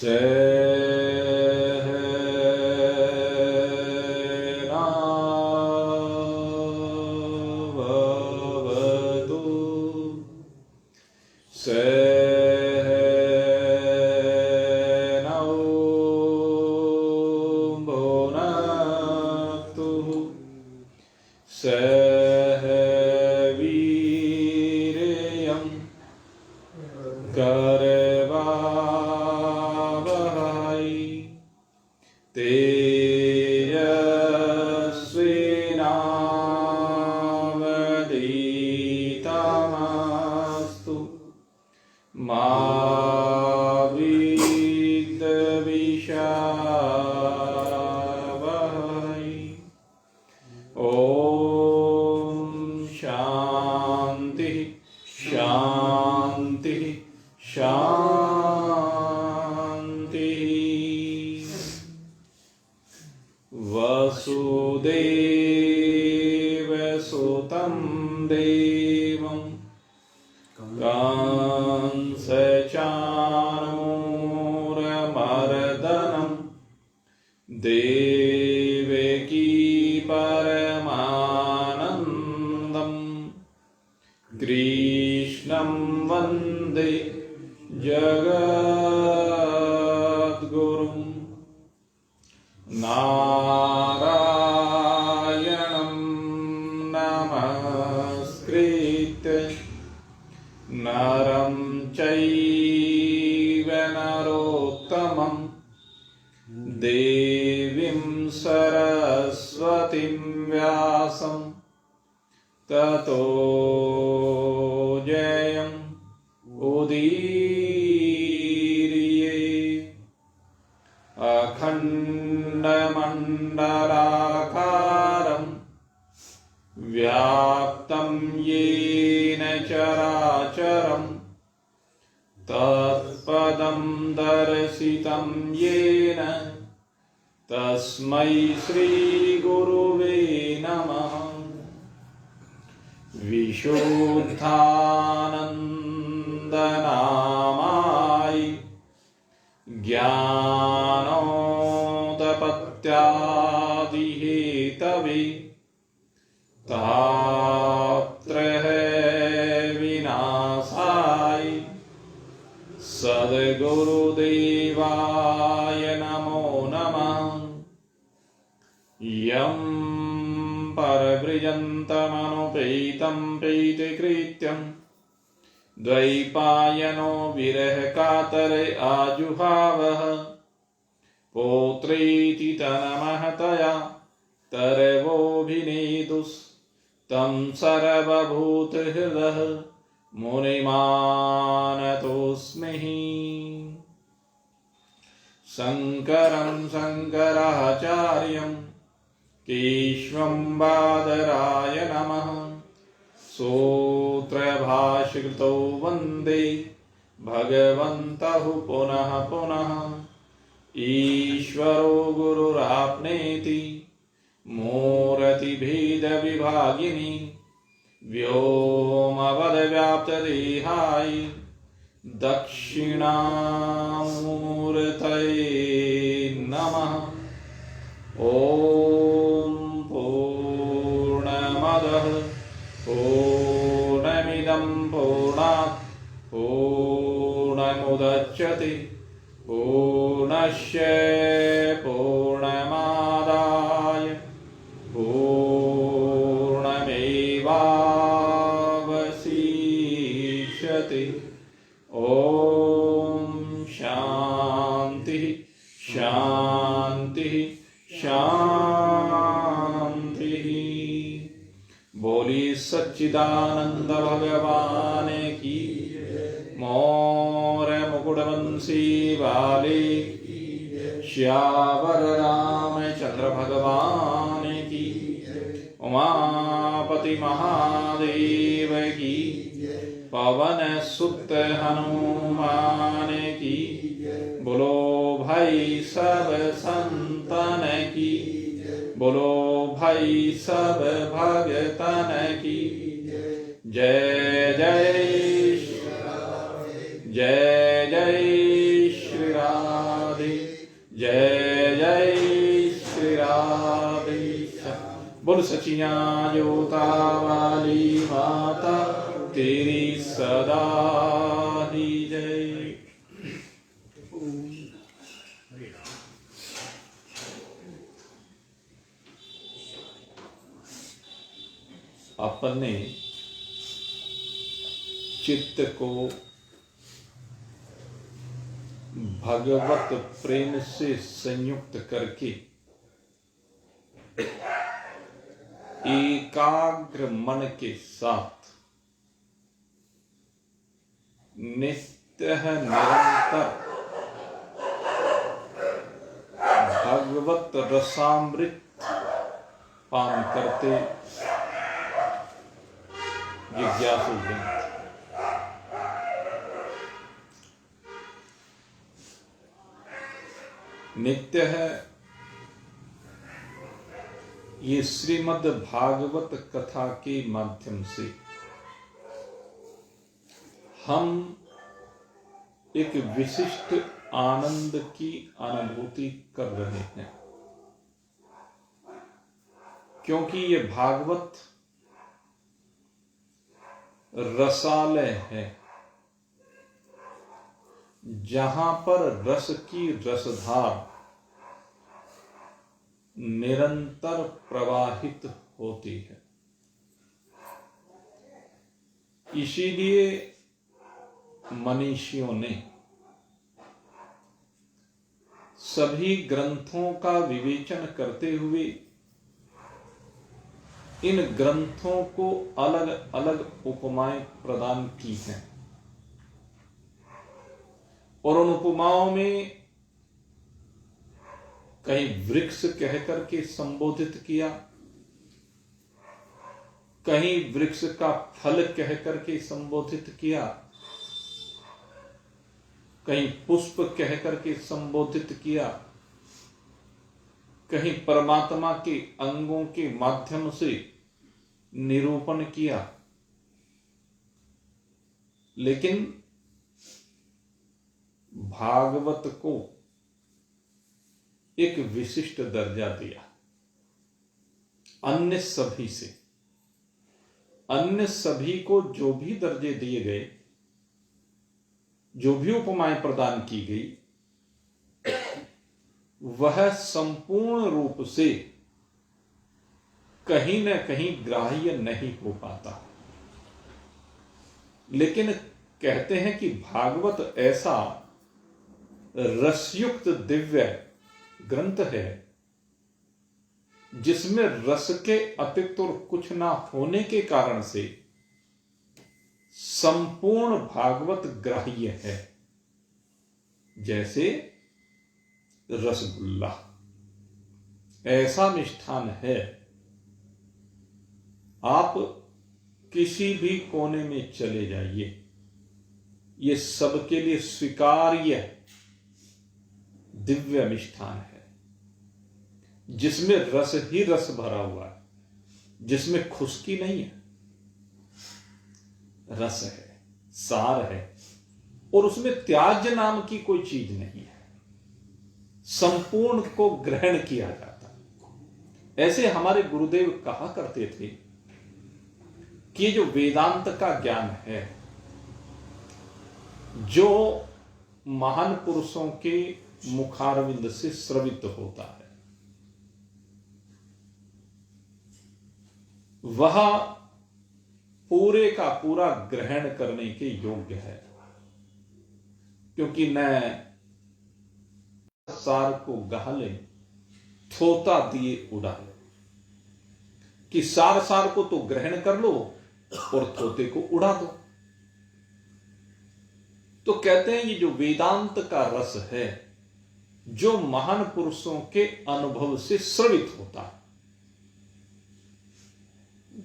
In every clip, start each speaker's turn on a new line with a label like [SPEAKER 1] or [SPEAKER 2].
[SPEAKER 1] सहनावतु सहनौ भुनक्तु सह वीर्यं करवावहै तेजस्विनावधीतमस्तु मा विद्विषावहै। ॐ शान्ति शान्ति शान्तिः। वसुदेवसुतं देवं कंसचाणूरमर्दनं देवकी परमानन्दं कृष्णं वन्दे जगद्गुरुं। नारायणं नमस्कृत्य नरं चैव नरोत्तमं देवीं सरस्वतीं व्यासं ततो जयम् उदीरये। अखण्डमण्डलाकारं व्याप्तं येन चराचरं तत्पदं दर्शितं येन तस्मै श्रीगुरुवे नमः। विशुद्धानन्दनामाय ज्ञानोदपत्यादिहेतवे तापत्रय विनाशाय सद्गुरुदेवाय नमो नमः। यं परव्रजन्तमनुपेतं प्रीतिकृत्यं द्वैपायनो विरहकातरे आजुहावः। पौत्रेति तन्महतया तरवोऽभिनेदुस्तं सर्वभूतहृदः मुनिमानतोऽस्मि। शङ्करं शङ्कराचार्यं केशवं बादराय नमः। सूत्रभाष्यकृतौ वन्दे भगवन्तः पुनः पुनः। ईश्वरो गुरुराप्नेति मूर्तिभेदविभागिनी व्योमवद्व्याप्तदेहाय दक्षिणामूर्तये नमः। ॐ पूर्णमदः पूर्णमिदं पूर्णात् पूर्णमुदच्यते पूर्णस्य पूर्णमादाय पूर्णमेवावशिष्यते। ॐ शान्तिः शान्तिः शान्तिः। बोली सच्चिदानंद भगवान की। मोर मुकुटवंशी वाले श्यावर रामचंद्र भगवान की। उमापति महादेव की। पवन सुत हनुमान की। बोलो भाई सब संतन की। बोलो भाई सब भगतन की। जय जय जय जय श्री राम। जय जय श्री राधे। बोल सचिया जोता वाली माता तेरी सदा ही जय। अपने चित्त को भगवत प्रेम से संयुक्त करके एकाग्र मन के साथ नित्य निरंतर भगवत रसामृत पान करते जिज्ञासु हैं। नित्य है ये श्रीमद् भागवत कथा के माध्यम से हम एक विशिष्ट आनंद की अनुभूति कर रहे हैं, क्योंकि ये भागवत रसालय है, जहां पर रस की रसधार निरंतर प्रवाहित होती है। इसीलिए मनीषियों ने सभी ग्रंथों का विवेचन करते हुए इन ग्रंथों को अलग अलग उपमाएं प्रदान की हैं और उन उपमाओं में कहीं वृक्ष कहकर के संबोधित किया, कहीं वृक्ष का फल कहकर के संबोधित किया, कहीं पुष्प कहकर के संबोधित किया, कहीं परमात्मा के अंगों के माध्यम से निरूपण किया। लेकिन भागवत को एक विशिष्ट दर्जा दिया अन्य सभी से। अन्य सभी को जो भी दर्जे दिए गए, जो भी उपमाएं प्रदान की गई, वह संपूर्ण रूप से कहीं न कहीं ग्राह्य नहीं हो पाता। लेकिन कहते हैं कि भागवत ऐसा रसयुक्त दिव्य ग्रंथ है जिसमें रस के अतिरिक्त और कुछ ना होने के कारण से संपूर्ण भागवत ग्राह्य है। जैसे रसगुल्ला ऐसा मिष्ठान है, आप किसी भी कोने में चले जाइए, ये सबके लिए स्वीकार्य दिव्य मिष्ठान है, जिसमें रस ही रस भरा हुआ है, जिसमें खुश्की नहीं है, रस है, सार है, और उसमें त्याज्य नाम की कोई चीज नहीं है। संपूर्ण को ग्रहण किया जाता है। ऐसे हमारे गुरुदेव कहा करते थे कि जो वेदांत का ज्ञान है, जो महान पुरुषों के मुखारविंद से स्रवित होता है, वह पूरे का पूरा ग्रहण करने के योग्य है, क्योंकि न सार को गहले थोता दिए उड़ाए, कि सार सार को तो ग्रहण कर लो और थोते को उड़ा दो। तो कहते हैं ये जो वेदांत का रस है, जो महान पुरुषों के अनुभव से स्रवित होता है,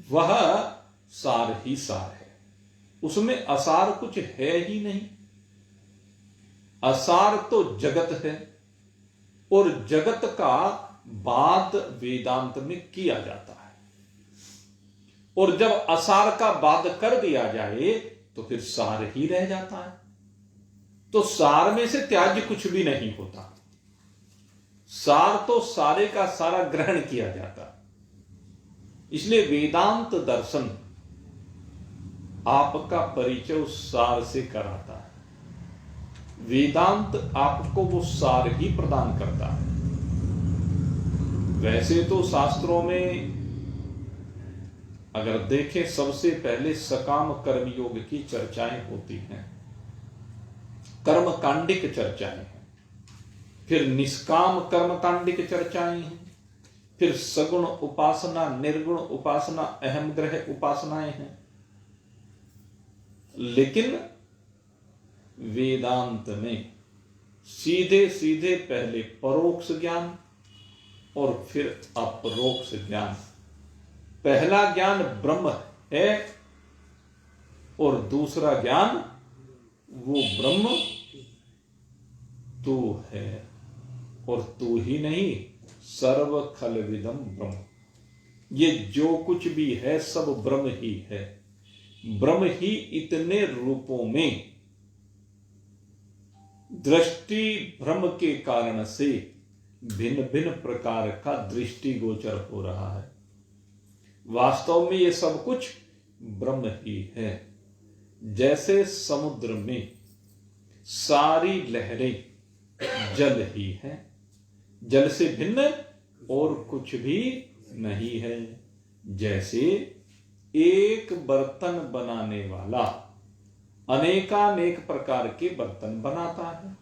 [SPEAKER 1] वह सार ही सार है, उसमें असार कुछ है ही नहीं। असार तो जगत है, और जगत का बाद वेदांत में किया जाता है, और जब असार का बाद कर दिया जाए तो फिर सार ही रह जाता है। तो सार में से त्याज्य कुछ भी नहीं होता। सार तो सारे का सारा ग्रहण किया जाता। इसलिए वेदांत दर्शन आपका परिचय उस सार से कराता है। वेदांत आपको वो सार ही प्रदान करता है। वैसे तो शास्त्रों में अगर देखें, सबसे पहले सकाम कर्म योग की चर्चाएं होती हैं, कर्मकांडिक चर्चाएं हैं, फिर निष्काम कर्मकांडिक चर्चाएं हैं, फिर सगुण उपासना, निर्गुण उपासना, अहम ग्रह उपासनाएं हैं। लेकिन वेदांत में सीधे सीधे पहले परोक्ष ज्ञान और फिर अपरोक्ष ज्ञान। पहला ज्ञान ब्रह्म है और दूसरा ज्ञान वो ब्रह्म तू है, और तू ही नहीं, सर्व खल विदम ब्रह्म। ये जो कुछ भी है सब ब्रह्म ही है। ब्रह्म ही इतने रूपों में दृष्टि भ्रम के कारण से भिन्न भिन्न प्रकार का दृष्टि गोचर हो रहा है। वास्तव में ये सब कुछ ब्रह्म ही है। जैसे समुद्र में सारी लहरें जल ही है, जल से भिन्न और कुछ भी नहीं है। जैसे एक बर्तन बनाने वाला अनेकानेक प्रकार के बर्तन बनाता है,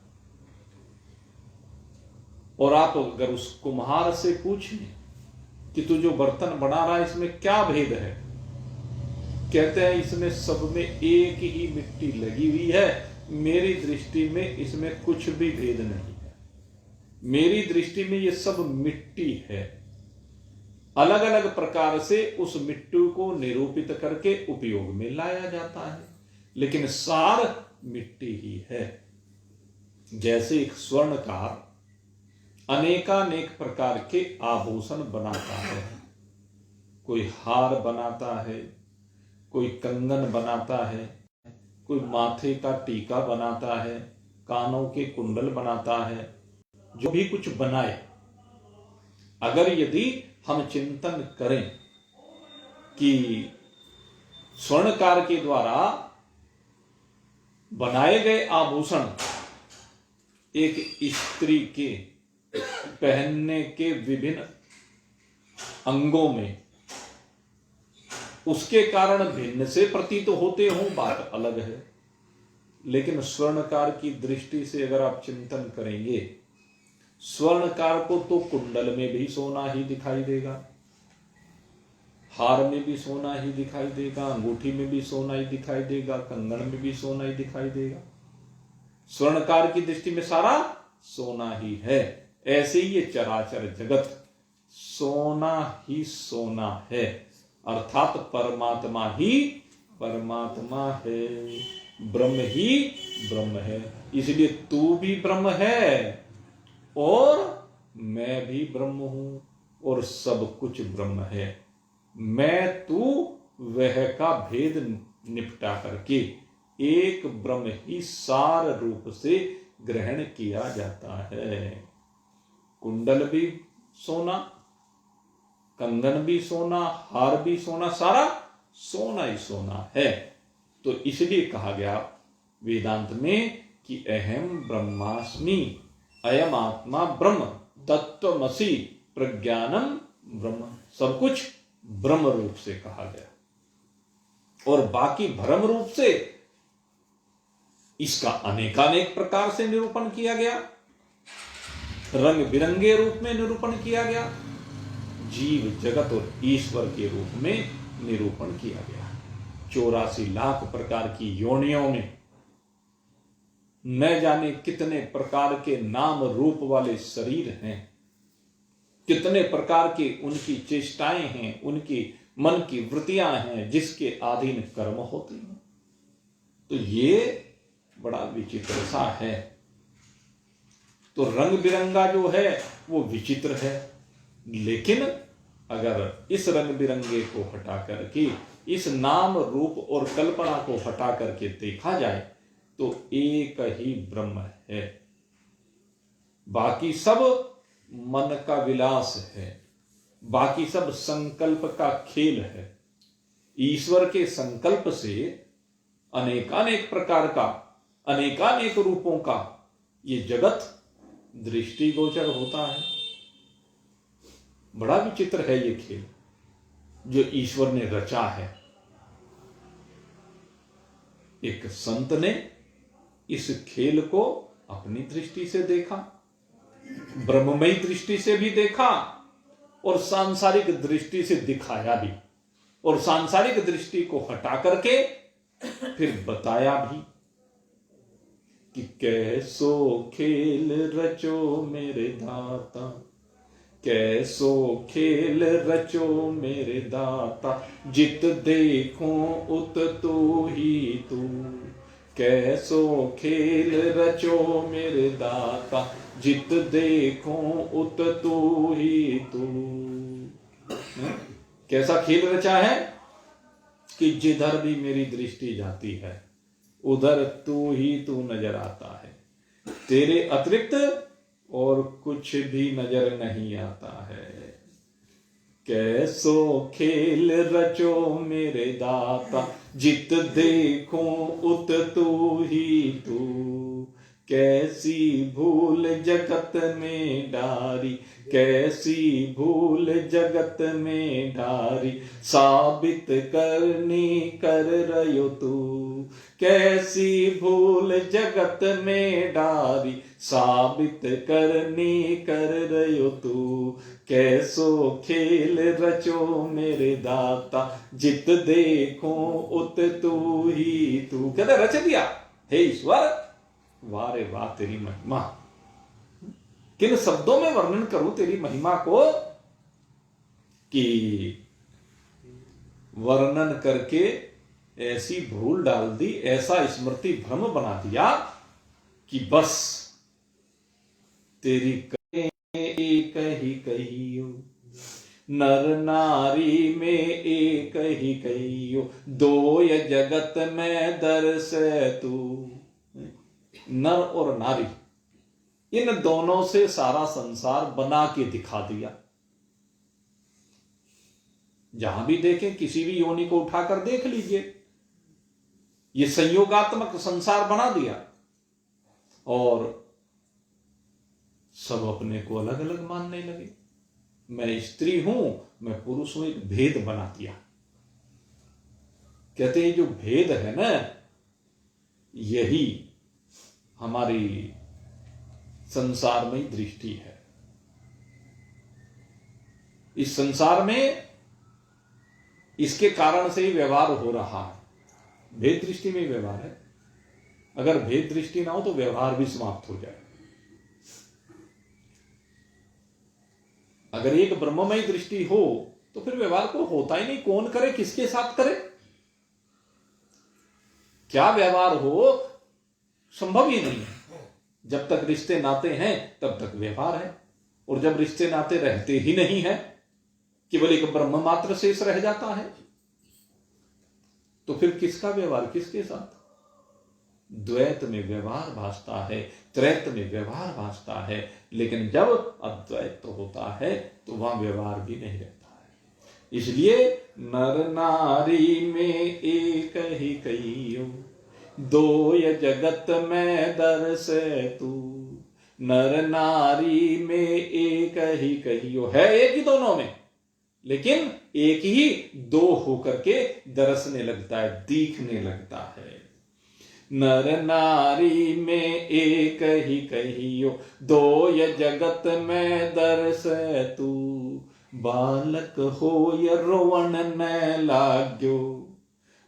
[SPEAKER 1] और आप अगर उस कुम्हार से पूछें कि तू जो बर्तन बना रहा है इसमें क्या भेद है, कहते हैं इसमें सब में एक ही मिट्टी लगी हुई है, मेरी दृष्टि में इसमें कुछ भी भेद नहीं है। मेरी दृष्टि में ये सब मिट्टी है। अलग अलग प्रकार से उस मिट्टी को निरूपित करके उपयोग में लाया जाता है, लेकिन सार मिट्टी ही है। जैसे एक स्वर्णकार अनेकानेक प्रकार के आभूषण बनाता है, कोई हार बनाता है, कोई कंगन बनाता है, कोई माथे का टीका बनाता है, कानों के कुंडल बनाता है। जो भी कुछ बनाए, अगर यदि हम चिंतन करें कि स्वर्णकार के द्वारा बनाए गए आभूषण एक स्त्री के पहनने के विभिन्न अंगों में उसके कारण भिन्न से प्रतीत होते हों, बात अलग है। लेकिन स्वर्णकार की दृष्टि से अगर आप चिंतन करेंगे, स्वर्णकार को तो कुंडल में भी सोना ही दिखाई देगा, हार में भी सोना ही दिखाई देगा, अंगूठी में भी सोना ही दिखाई देगा, कंगन में भी सोना ही दिखाई देगा। स्वर्णकार की दृष्टि में सारा सोना ही है। ऐसे ही ये चराचर जगत सोना ही सोना है, अर्थात परमात्मा ही परमात्मा है, ब्रह्म ही ब्रह्म है। इसलिए तू भी ब्रह्म है और मैं भी ब्रह्म हूं और सब कुछ ब्रह्म है। मैं तू वह का भेद निपटा करके एक ब्रह्म ही सार रूप से ग्रहण किया जाता है। कुंडल भी सोना, कंगन भी सोना, हार भी सोना, सारा सोना ही सोना है। तो इसलिए कहा गया वेदांत में कि अहम ब्रह्मास्मि, अयम आत्मा ब्रह्म, तत्वमसि, प्रज्ञानम ब्रह्म। सब कुछ ब्रह्म रूप से कहा गया और बाकी भ्रम रूप से इसका अनेकानेक प्रकार से निरूपण किया गया, रंग बिरंगे रूप में निरूपण किया गया, जीव जगत और ईश्वर के रूप में निरूपण किया गया। 84 लाख प्रकार की योनियों में न जाने कितने प्रकार के नाम रूप वाले शरीर हैं, कितने प्रकार के उनकी चेष्टाएं हैं, उनकी मन की वृत्तियां हैं जिसके अधीन कर्म होते हैं। तो ये बड़ा विचित्र सा है। तो रंग बिरंगा जो है वो विचित्र है, लेकिन अगर इस रंग बिरंगे को हटा करके इस नाम रूप और कल्पना को हटा करके देखा जाए तो एक ही ब्रह्म है। बाकी सब मन का विलास है, बाकी सब संकल्प का खेल है। ईश्वर के संकल्प से अनेकानेक प्रकार का, अनेकानेक रूपों का ये जगत दृष्टिगोचर होता है। बड़ा विचित्र है ये खेल जो ईश्वर ने रचा है। एक संत ने इस खेल को अपनी दृष्टि से देखा, ब्रह्ममयी दृष्टि से भी देखा और सांसारिक दृष्टि से दिखाया भी, और सांसारिक दृष्टि को हटा करके फिर बताया भी कि कैसो खेल रचो मेरे दाता, कैसो खेल रचो मेरे दाता, जित देखो उत तू ही तू। कैसो खेल रचो मेरे दाता, जित देखो उत तू ही तू। कैसा खेल रचा है कि जिधर भी मेरी दृष्टि जाती है उधर तू ही तू नजर आता है, तेरे अतिरिक्त और कुछ भी नजर नहीं आता है। कैसो खेल रचो मेरे दाता, जित देखो उत तू ही तू। कैसी भूल जगत में डारी, कैसी भूल जगत में डारी, साबित करनी कर रयो तू। कैसी भूल जगत में डारी, साबित करनी कर रयो तू। कैसो खेल रचो मेरे दाता, जित देखो उत तू ही तू। कहते रच दिया हे ईश्वर, वाह रे वाह तेरी महिमा। किन शब्दों में वर्णन करूं तेरी महिमा को कि वर्णन करके ऐसी भूल डाल दी, ऐसा स्मृति भ्रम बना दिया कि बस तेरी एक ही कहियो, नर नारी में एक ही कहियो, दो ये जगत में दर्श तू। नर और नारी इन दोनों से सारा संसार बना के दिखा दिया। जहां भी देखें किसी भी योनि को उठाकर देख लीजिए, ये संयोगात्मक संसार बना दिया और सब अपने को अलग अलग मानने लगे। मैं स्त्री हूं, मैं पुरुष हूं, एक भेद बना दिया। कहते हैं जो भेद है ना, यही हमारी संसार में दृष्टि है। इस संसार में इसके कारण से ही व्यवहार हो रहा है। भेद दृष्टि में व्यवहार है। अगर भेद दृष्टि ना हो तो व्यवहार भी समाप्त हो जाए। अगर एक ब्रह्ममय दृष्टि हो तो फिर व्यवहार को होता ही नहीं। कौन करे, किसके साथ करे, क्या व्यवहार हो, संभव ही नहीं है। जब तक रिश्ते नाते हैं तब तक व्यवहार है, और जब रिश्ते नाते रहते ही नहीं है, केवल एक ब्रह्म मात्र शेष रह जाता है, तो फिर किसका व्यवहार, किसके साथ। द्वैत में व्यवहार भासता है, त्रैत में व्यवहार भासता है, लेकिन जब अद्वैत होता है तो वहां व्यवहार भी नहीं रहता है। इसलिए नर नारी में एक ही कहियो, दो ये जगत में दर्श तू। नर नारी में एक ही कहियो, है एक ही दोनों में, लेकिन एक ही दो होकर के दरसने लगता है, दिखने लगता है। नर नारी में एक ही कहियो, दो ये जगत में दर्श तू। बालक हो या रोवन न लाग्यो,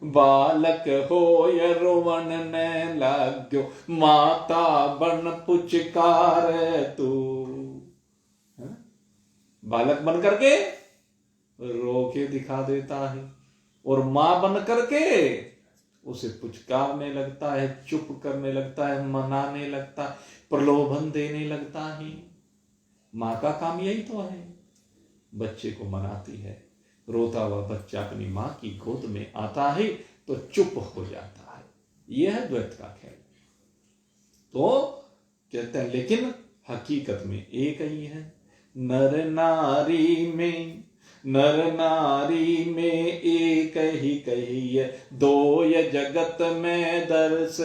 [SPEAKER 1] बालक हो या रोवन न लाग्यो, माता बन पुचकार तू। बालक बन करके रो के दिखा देता है, और मां बन करके उसे पुचकारने लगता है, चुप करने लगता है, मनाने लगता है, प्रलोभन देने लगता है। मां का काम यही तो है, बच्चे को मनाती है। रोता हुआ बच्चा अपनी मां की गोद में आता है तो चुप हो जाता है। यह है द्वैत का खेल। तो कहते हैं लेकिन हकीकत में एक ही है। नर नारी में एक ही कहिए, दो ये जगत में दर्श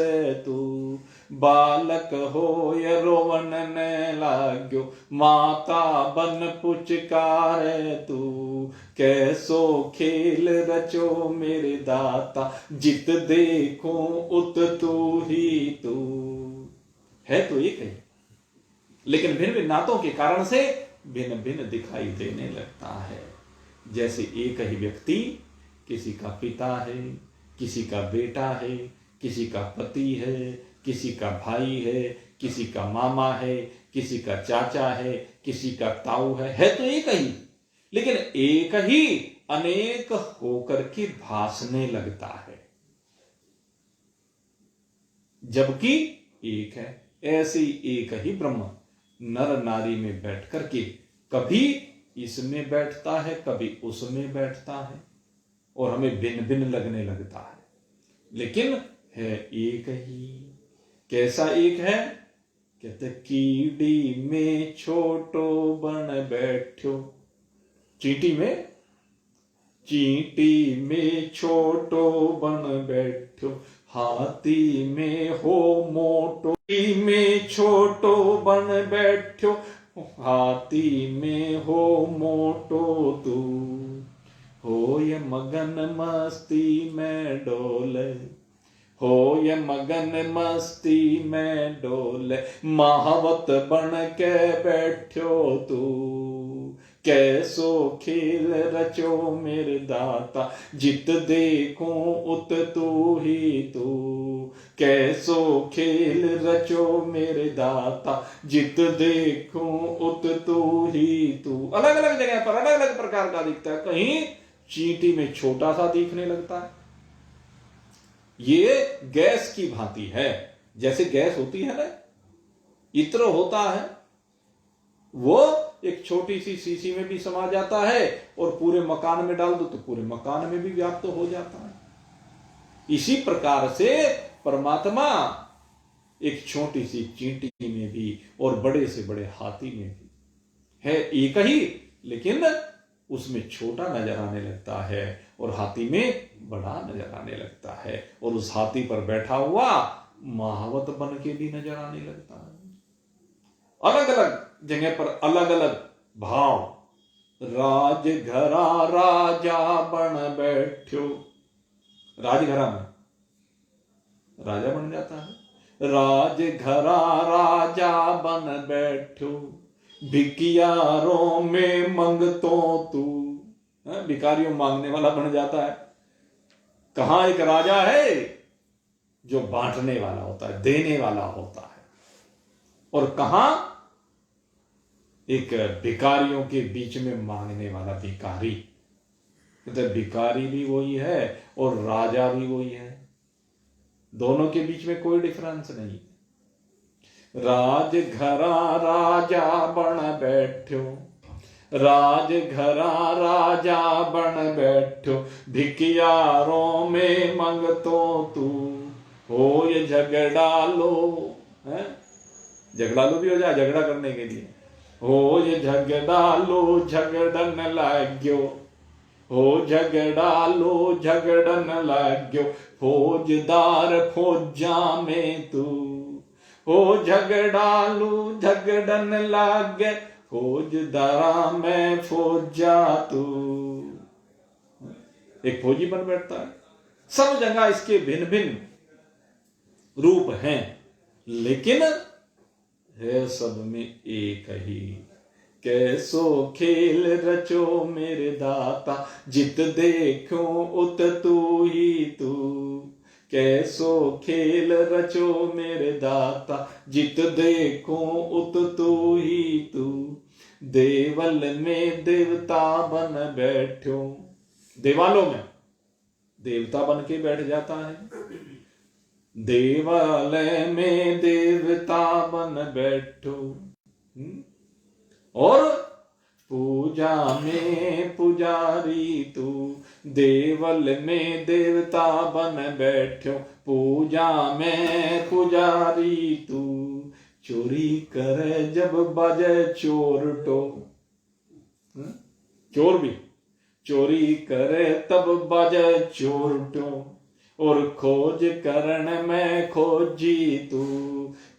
[SPEAKER 1] तू। बालक हो ये रोवन न लाग्यो, माता बन पुचकार तू। कैसो खेल रचो मेरे दाता, जित देखो उत तू ही तू। है तो एक ही, लेकिन भिन्न भिन्न नातों के कारण से भिन्न भिन्न दिखाई देने लगता है। जैसे एक ही व्यक्ति किसी का पिता है, किसी का बेटा है, किसी का पति है, किसी का भाई है, किसी का मामा है, किसी का चाचा है, किसी का ताऊ है तो एक ही, लेकिन एक ही अनेक होकर के भासने लगता है, जबकि एक है। ऐसे एक ही ब्रह्म नर नारी में बैठ करके कभी इसमें बैठता है, कभी उसमें बैठता है, और हमें भिन्न भिन्न लगने लगता है, लेकिन है एक ही। कैसा एक है? कहते कीड़ी में छोटो बन बैठो, चींटी में छोटो बन बैठो, हाथी में हो मोटो। में छोटो बन बैठो, हाथी में हो मोटो तू। हो ये मगन मस्ती में डोले, हो ये मगन मस्ती में डोले, महावत बन के बैठो तू। कैसो खेल रचो मेरे दाता, जित देखो उत तू ही तू। कैसो खेल रचो मेरे दाता, जित देखो उत तू ही तू। अलग अलग जगह पर अलग अलग प्रकार का दिखता है। कहीं चींटी में छोटा सा दिखने लगता है, ये गैस की भांति है। जैसे गैस होती है ना, इत्र होता है, वो एक छोटी सी शीशी में भी समा जाता है, और पूरे मकान में डाल दो तो पूरे मकान में भी व्याप्त हो जाता है। इसी प्रकार से परमात्मा एक छोटी सी चींटी में भी और बड़े से बड़े हाथी में भी है एक ही, लेकिन उसमें छोटा नजर आने लगता है और हाथी में बड़ा नजर आने लगता है, और उस हाथी पर बैठा हुआ महावत बन के भी नजर आने लगता है। अलग अलग जगह पर अलग अलग भाव। राजघरा राजा बन बैठो, राजघरा में राजा बन जाता है। राजघरा राजा बन बैठो, भिकियारों में मंगतो तू। भिखारियों मांगने वाला बन जाता है। कहां एक राजा है जो बांटने वाला होता है, देने वाला होता है, और कहां एक भिखारियों के बीच में मांगने वाला भिखारी। तो भिखारी भी वही है और राजा भी वही है, दोनों के बीच में कोई डिफरेंस नहीं। राजघरा राजा बन बैठो, राजघरा राजा बन बैठो, भिकियारों में मंगतो तू। हो ये झगड़ा लो, है झगड़ा लो भी हो जाए झगड़ा करने के लिए। हो ये झगड़ा लो झगड़न लाग्यो, हो झगड़ा लो झगड़न लाग्यो, फौजदार फौजा में तू। हो झगड़ा लो झगड़न लागे, फौजदारा में फौजा तू। एक फौजी बन बैठता है। सब जगह इसके भिन्न भिन्न रूप हैं, लेकिन है सब में एक ही। कैसो खेल रचो मेरे दाता, जित देखो उत तू ही तू। कैसो खेल रचो मेरे दाता, जित देखो उत तू ही तू। देवल में देवता बन बैठो, देवालों में देवता बन के बैठ जाता है। देवालय में देवता बन बैठो, और पूजा में पुजारी तू। देवल में देवता बन बैठो, पूजा में पुजारी तू। चोरी करे जब बजे चोरटो, चोर भी चोरी करे तब बाजे चोरटो, और खोज करण में खोजी तू,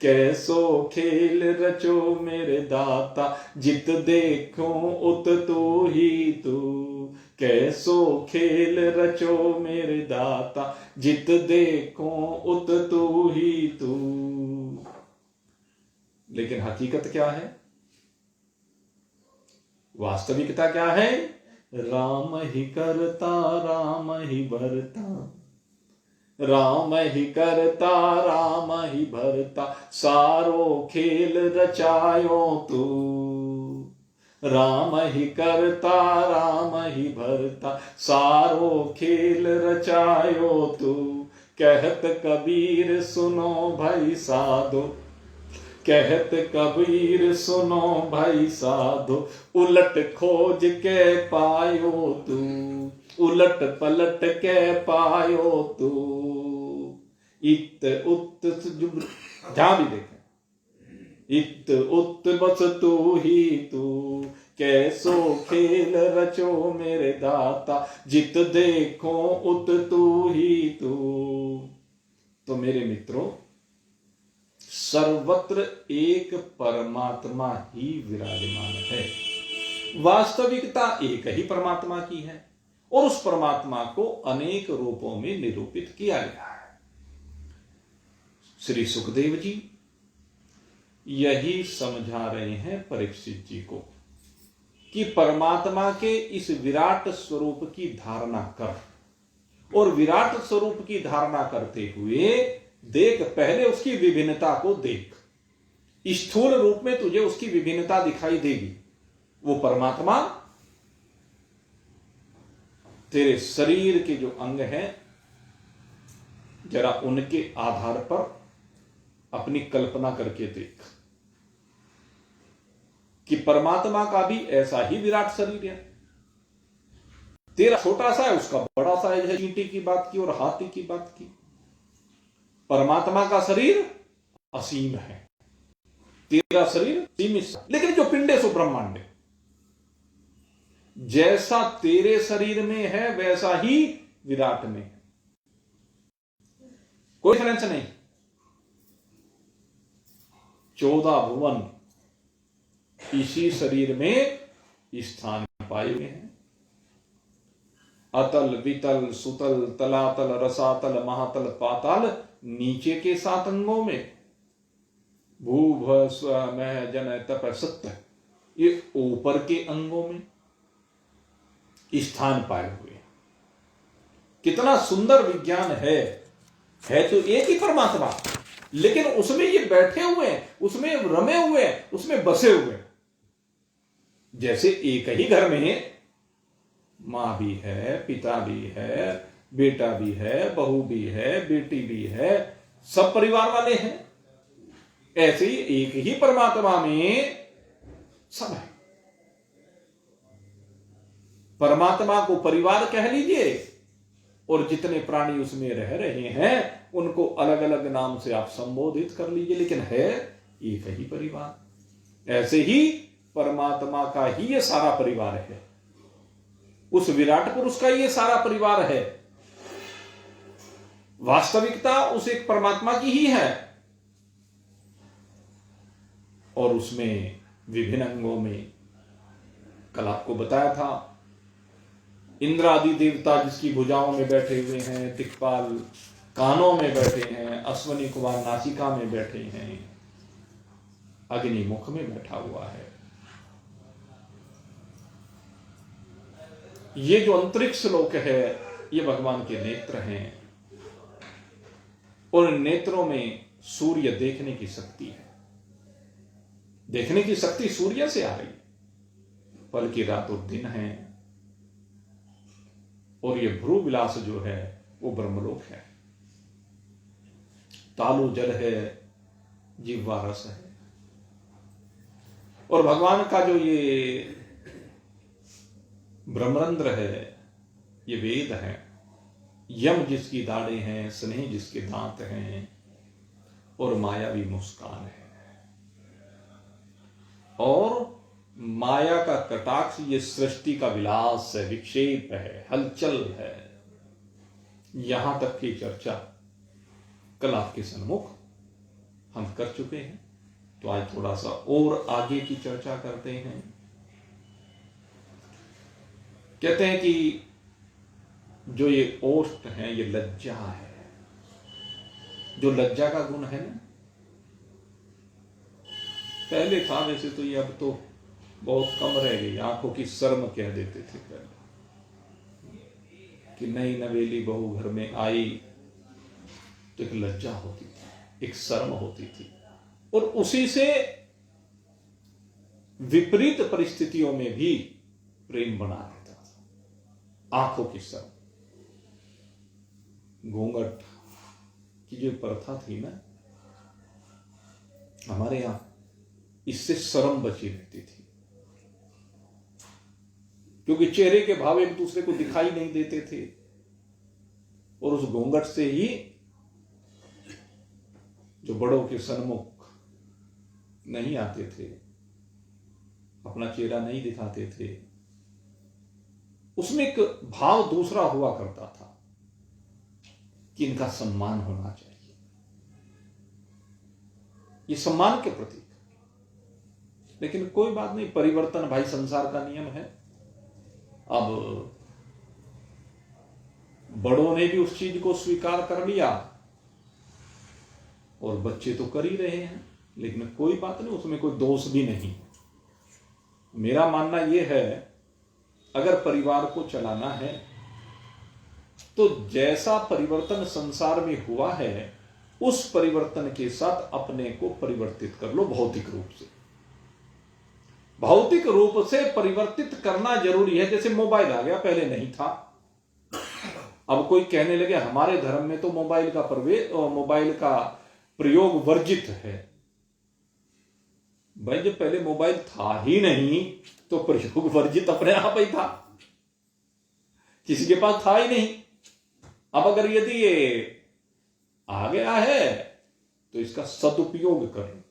[SPEAKER 1] कैसो खेल रचो मेरे दाता, जित देखो उत तू ही तू, कैसो खेल रचो मेरे दाता, जित देखो उत तू ही तू। लेकिन हकीकत क्या है, वास्तविकता क्या है? राम ही करता राम ही भरता, राम ही करता राम ही भरता, सारो खेल रचायो तू, राम ही करता राम ही भरता, सारो खेल रचायो तू, कहत कबीर सुनो भाई साधो, कहत कबीर सुनो भाई साधो, उलट खोज के पायो तू, उलट पलट के पायो तू, इत उत जहां भी देखें, इत उत बस तू ही तू, कैसो खेल रचो मेरे दाता, जित देखो उत तू ही तू। तो मेरे मित्रों, सर्वत्र एक परमात्मा ही विराजमान है। वास्तविकता एक ही परमात्मा की है और उस परमात्मा को अनेक रूपों में निरूपित किया गया है। श्री सुखदेव जी यही समझा रहे हैं परीक्षित जी को कि परमात्मा के इस विराट स्वरूप की धारणा कर, और विराट स्वरूप की धारणा करते हुए देख, पहले उसकी विभिन्नता को देख। स्थूल रूप में तुझे उसकी विभिन्नता दिखाई देगी। वो परमात्मा तेरे शरीर के जो अंग हैं, जरा उनके आधार पर अपनी कल्पना करके देख कि परमात्मा का भी ऐसा ही विराट शरीर है। तेरा छोटा सा है, उसका बड़ा साइज है। चींटी की बात की और हाथी की बात की। परमात्मा का शरीर असीम है, तेरा शरीर सीमित। लेकिन जो पिंडे सो ब्रह्मांड, जैसा तेरे शरीर में है वैसा ही विराट में है, कोई डिफरेंस नहीं। 14 भुवन इसी शरीर में स्थान पाए हुए हैं। अतल वितल सुतल तलातल रसातल महातल पाताल, नीचे के 7 अंगों में भू भ स्व मह जन तप सत्य, ये ऊपर के अंगों में स्थान पाए हुए। कितना सुंदर विज्ञान है तो एक ही परमात्मा, लेकिन उसमें ये बैठे हुए हैं, उसमें रमे हुए हैं, उसमें बसे हुए हैं। जैसे एक ही घर में मां भी है, पिता भी है, बेटा भी है, बहू भी है, बेटी भी है, सब परिवार वाले हैं। ऐसे ही एक ही परमात्मा में सब है। परमात्मा को परिवार कह लीजिए, और जितने प्राणी उसमें रह रहे हैं उनको अलग अलग नाम से आप संबोधित कर लीजिए, लेकिन है एक ही परिवार। ऐसे ही परमात्मा का ही ये सारा परिवार है, उस विराट पुरुष का ये सारा परिवार है। वास्तविकता उस एक परमात्मा की ही है, और उसमें विभिन्न अंगों में, कल आपको बताया था, इंद्र आदि देवता जिसकी भुजाओं में बैठे हुए हैं, दिक्पाल कानों में बैठे हैं, अश्वनी कुमार नासिका में बैठे हैं, अग्नि मुख में बैठा हुआ है। ये जो अंतरिक्ष लोक है ये भगवान के नेत्र हैं, और नेत्रों में सूर्य देखने की शक्ति है। देखने की शक्ति सूर्य से आ रही, पल की रात और दिन है। और ये भ्रू विलास जो है वो ब्रह्मलोक है। तालु जल है, जिह्वा रस है। और भगवान का जो ये ब्रह्मरंध्र है, ये वेद है। यम जिसकी दाढ़ें हैं, स्नेह जिसके दांत हैं, और मायावी मुस्कान है। और माया का कटाक्ष, ये सृष्टि का विलास है, विक्षेप है, हलचल है, यहां तक की चर्चा कल आपके सन्मुख हम कर चुके हैं। तो आज थोड़ा सा और आगे की चर्चा करते हैं। कहते हैं कि जो ये ओष्ठ है, ये लज्जा है। जो लज्जा का गुण है ना, पहले था, वैसे तो ये अब तो बहुत कम रह गई। आंखों की शर्म कह देते थे पहले, कि नई नवेली बहू घर में आई तो एक लज्जा होती थी, एक शर्म होती थी, और उसी से विपरीत परिस्थितियों में भी प्रेम बना रहता था। आंखों की शर्म, घूंघट की जो प्रथा थी ना हमारे यहां, इससे शर्म बची रहती थी, क्योंकि चेहरे के भाव एक दूसरे को दिखाई नहीं देते थे, और उस घूंघट से ही जो बड़ों के सन्मुख नहीं आते थे, अपना चेहरा नहीं दिखाते थे, उसमें एक भाव दूसरा हुआ करता था कि इनका सम्मान होना चाहिए। ये सम्मान के प्रतीक। लेकिन कोई बात नहीं, परिवर्तन भाई संसार का नियम है। अब बड़ों ने भी उस चीज को स्वीकार कर लिया और बच्चे तो कर ही रहे हैं, लेकिन कोई बात नहीं, उसमें कोई दोष भी नहीं। मेरा मानना यह है, अगर परिवार को चलाना है तो जैसा परिवर्तन संसार में हुआ है, उस परिवर्तन के साथ अपने को परिवर्तित कर लो भौतिक रूप से। भौतिक रूप से परिवर्तित करना जरूरी है। जैसे मोबाइल आ गया, पहले नहीं था। अब कोई कहने लगे हमारे धर्म में तो मोबाइल का प्रयोग वर्जित है। भाई जब पहले मोबाइल था ही नहीं तो प्रयोग वर्जित अपने आप ही था, किसी के पास था ही नहीं। अब अगर यदि ये आ गया है तो इसका सदुपयोग करें,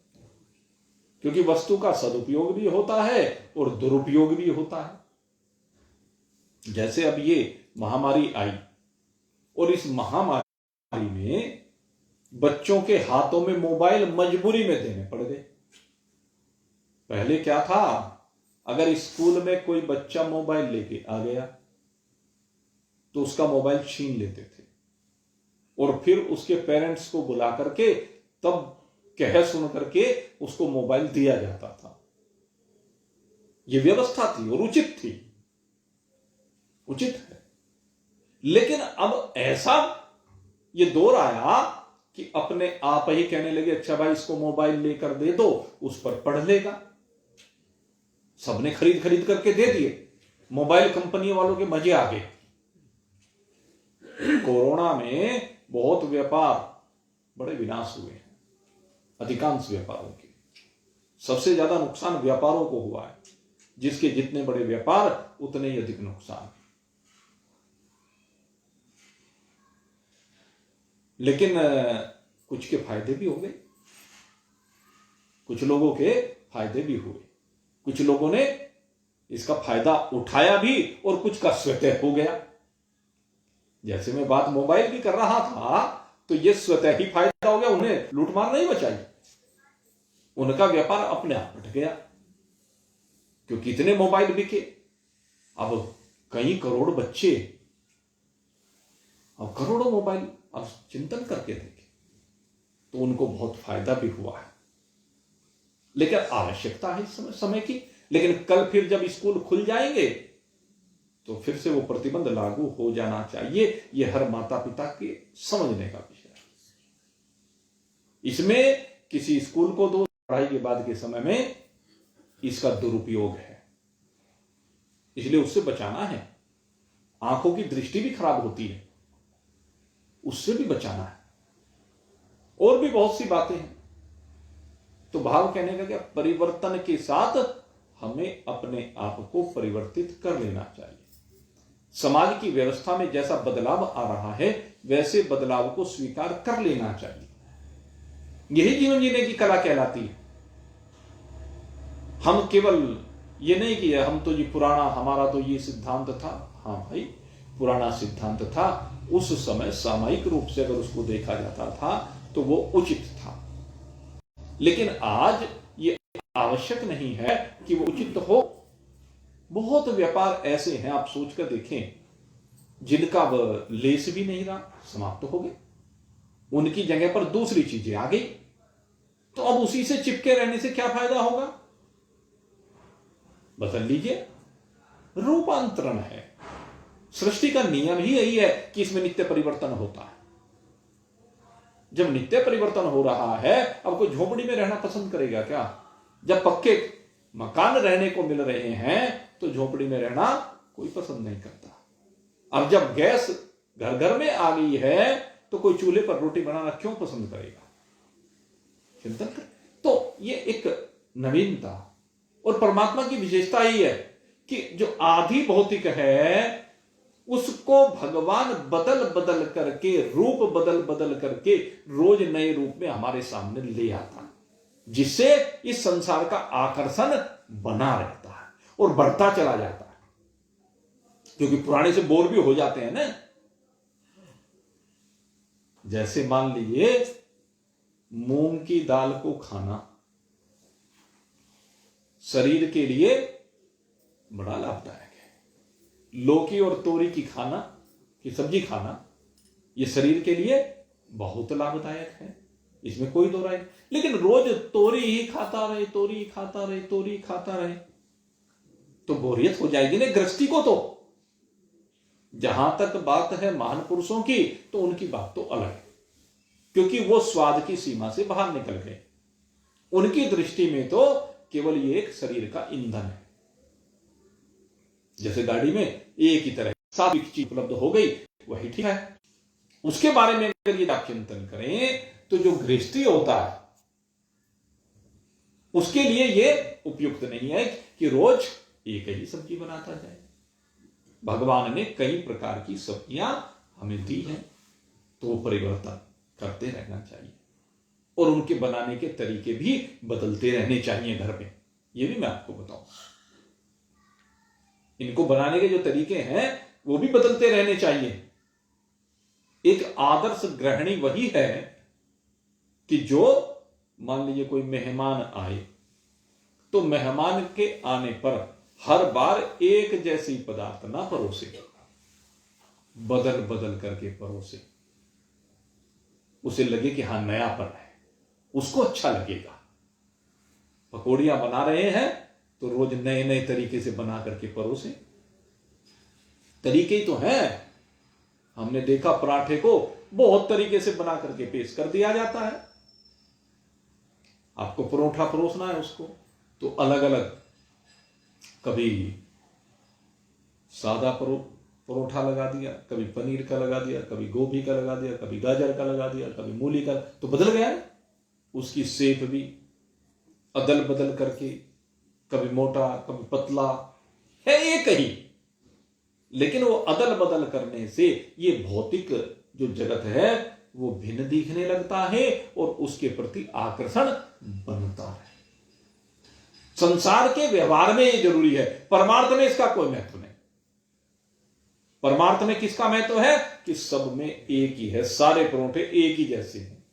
[SPEAKER 1] क्योंकि वस्तु का सदुपयोग भी होता है और दुरुपयोग भी होता है। जैसे अब ये महामारी आई, और इस महामारी में बच्चों के हाथों में मोबाइल मजबूरी में देने पड़ गए। पहले क्या था, अगर स्कूल में कोई बच्चा मोबाइल लेके आ गया तो उसका मोबाइल छीन लेते थे, और फिर उसके पेरेंट्स को बुला करके तब कह सुन करके उसको मोबाइल दिया जाता था। यह व्यवस्था थी और उचित थी, उचित है। लेकिन अब ऐसा ये दौर आया कि अपने आप ही कहने लगे अच्छा भाई इसको मोबाइल लेकर दे दो, उस पर पढ़ लेगा। सबने खरीद खरीद करके दे दिए। मोबाइल कंपनी वालों के मजे आ गए। कोरोना में बहुत व्यापार, बड़े विनाश हुए हैं, अधिकांश व्यापारों के। सबसे ज्यादा नुकसान व्यापारों को हुआ है। जिसके जितने बड़े व्यापार उतने ही अधिक नुकसान। लेकिन कुछ के फायदे भी हो गए, कुछ लोगों के फायदे भी हुए, कुछ लोगों ने इसका फायदा उठाया भी और कुछ का स्वतः हो गया। जैसे मैं बात मोबाइल की कर रहा था तो यह स्वतः ही फायदा हो गया, उन्हें लूटमार नहीं बचाई, उनका व्यापार अपने आप बढ़ गया, क्योंकि इतने मोबाइल बिके। अब कई करोड़ बच्चे, अब करोड़ों मोबाइल, अब चिंतन करके देखें तो उनको बहुत फायदा भी हुआ है। लेकिन आवश्यकता है इस समय की। लेकिन कल फिर जब स्कूल खुल जाएंगे तो फिर से वो प्रतिबंध लागू हो जाना चाहिए। यह हर माता पिता के समझने का विषय है। इसमें किसी स्कूल को दोष, पढ़ाई के बाद के समय में इसका दुरुपयोग है, इसलिए उससे बचाना है। आंखों की दृष्टि भी खराब होती है, उससे भी बचाना है। और भी बहुत सी बातें हैं। तो भाव कहने का क्या, परिवर्तन के साथ हमें अपने आप को परिवर्तित कर लेना चाहिए। समाज की व्यवस्था में जैसा बदलाव आ रहा है वैसे बदलाव को स्वीकार कर लेना चाहिए। यही जीवन जीने की कला कहलाती है। हम केवल ये नहीं कि हम तो ये पुराना, हमारा तो ये सिद्धांत था। हाँ भाई, पुराना सिद्धांत था, उस समय सामयिक रूप से अगर उसको देखा जाता था तो वो उचित था, लेकिन आज ये आवश्यक नहीं है कि वो उचित हो। बहुत व्यापार ऐसे हैं, आप सोचकर देखें, जिनका वह लेस भी नहीं रहा, समाप्त हो गए, उनकी जगह पर दूसरी चीजें आ गई, तो अब उसी से चिपके रहने से क्या फायदा होगा? बदल लीजिए। रूपांतरण है, सृष्टि का नियम ही यही है कि इसमें नित्य परिवर्तन होता है। जब नित्य परिवर्तन हो रहा है, अब कोई झोपड़ी में रहना पसंद करेगा क्या? जब पक्के मकान रहने को मिल रहे हैं तो झोपड़ी में रहना कोई पसंद नहीं करता। अब जब गैस घर घर में आ गई है तो कोई चूल्हे पर रोटी बनाना क्यों पसंद करेगा? चिंतन कर। तो ये एक नवीनता और परमात्मा की विशेषता ही है कि जो आदि भौतिक है उसको भगवान बदल बदल करके, रूप बदल बदल करके रोज नए रूप में हमारे सामने ले आता है, जिससे इस संसार का आकर्षण बना रहता है और बढ़ता चला जाता है, क्योंकि पुराने से बोर भी हो जाते हैं ना। जैसे मान लीजिए मूंग की दाल को खाना शरीर के लिए बड़ा लाभदायक है। लौकी और तोरी की सब्जी खाना यह शरीर के लिए बहुत लाभदायक है, इसमें कोई दो राय। लेकिन रोज तोरी ही खाता रहे, तोरी ही खाता रहे, तोरी ही खाता रहे तो बोरियत हो जाएगी ना गृहस्थी को। तो जहां तक बात है महान पुरुषों की, तो उनकी बात तो अलग है, क्योंकि वो स्वाद की सीमा से बाहर निकल गए। उनकी दृष्टि में तो केवल ये एक शरीर का ईंधन है। जैसे गाड़ी में एक ही तरह सात्विक चीज उपलब्ध हो गई, वही ठीक है। उसके बारे में अगर ये आप चिंतन करें तो जो गृहस्थी होता है उसके लिए ये उपयुक्त नहीं है कि रोज एक ही सब्जी बनाता जाए। भगवान ने कई प्रकार की सब्जियां हमें दी हैं, तो वो परिवर्तन करते रहना चाहिए और उनके बनाने के तरीके भी बदलते रहने चाहिए घर में। ये भी मैं आपको बताऊं, इनको बनाने के जो तरीके हैं वो भी बदलते रहने चाहिए। एक आदर्श गृहिणी वही है कि जो मान लीजिए कोई मेहमान आए तो मेहमान के आने पर हर बार एक जैसी पदार्थ ना परोसे, बदल बदल करके परोसे। उसे लगे कि हां नयापन है, उसको अच्छा लगेगा। पकौड़ियां बना रहे हैं तो रोज नए नए तरीके से बना करके परोसे। तरीके ही तो हैं। हमने देखा पराठे को बहुत तरीके से बना करके पेश कर दिया जाता है। आपको परोठा परोसना है उसको तो अलग अलग, कभी सादा परोठा लगा दिया, कभी पनीर का लगा दिया, कभी गोभी का लगा दिया, कभी गाजर का लगा दिया, कभी मूली का, तो बदल गया है। उसकी शेप भी अदल बदल करके, कभी मोटा कभी पतला है एक ही, लेकिन वो अदल बदल करने से ये भौतिक जो जगत है वो भिन्न दिखने लगता है और उसके प्रति आकर्षण बनता है। संसार के व्यवहार में ये जरूरी है, परमार्थ में इसका कोई महत्व नहीं। परमार्थ में किसका महत्व है कि सब में एक ही है, सारे परोठे एक ही जैसे हैं,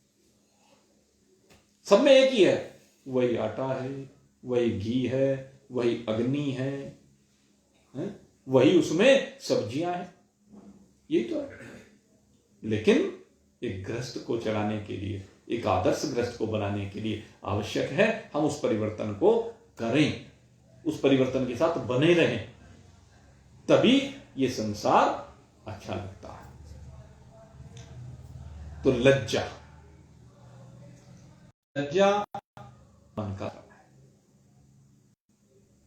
[SPEAKER 1] सब में एक ही है। वही आटा है, वही घी है, वही अग्नि है, वही उसमें सब्जियां हैं, यही तो है। लेकिन एक गृहस्थ को चलाने के लिए, एक आदर्श गृहस्थ को बनाने के लिए आवश्यक है हम उस परिवर्तन को करें, उस परिवर्तन के साथ बने रहें, तभी ये संसार अच्छा लगता है। तो लज्जा मन का धर्म है।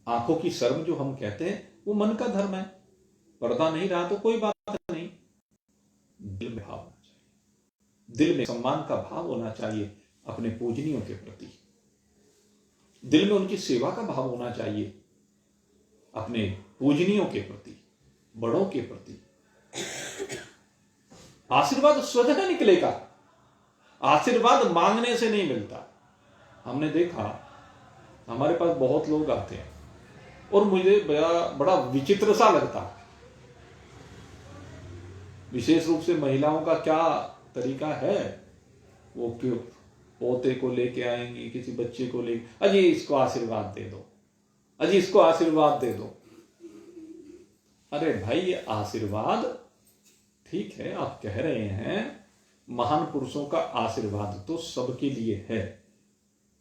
[SPEAKER 1] आंखों की शर्म जो हम कहते हैं वो मन का धर्म है। पर्दा नहीं रहा तो कोई बात नहीं, दिल में भाव होना चाहिए, दिल में सम्मान का भाव होना चाहिए अपने पूजनियों के प्रति, दिल में उनकी सेवा का भाव होना चाहिए अपने पूजनियों के प्रति, बड़ों के प्रति। आशीर्वाद स्वतः निकलेगा, आशीर्वाद मांगने से नहीं मिलता। हमने देखा हमारे पास बहुत लोग आते हैं, और मुझे बड़ा विचित्र सा लगता है। विशेष रूप से महिलाओं का क्या तरीका है, वो क्यों पोते को लेके आएंगी, किसी बच्चे को लेके, अजी इसको आशीर्वाद दे दो, अजी इसको आशीर्वाद दे दो। अरे भाई, ये आशीर्वाद ठीक है, आप कह रहे हैं, महान पुरुषों का आशीर्वाद तो सबके लिए है।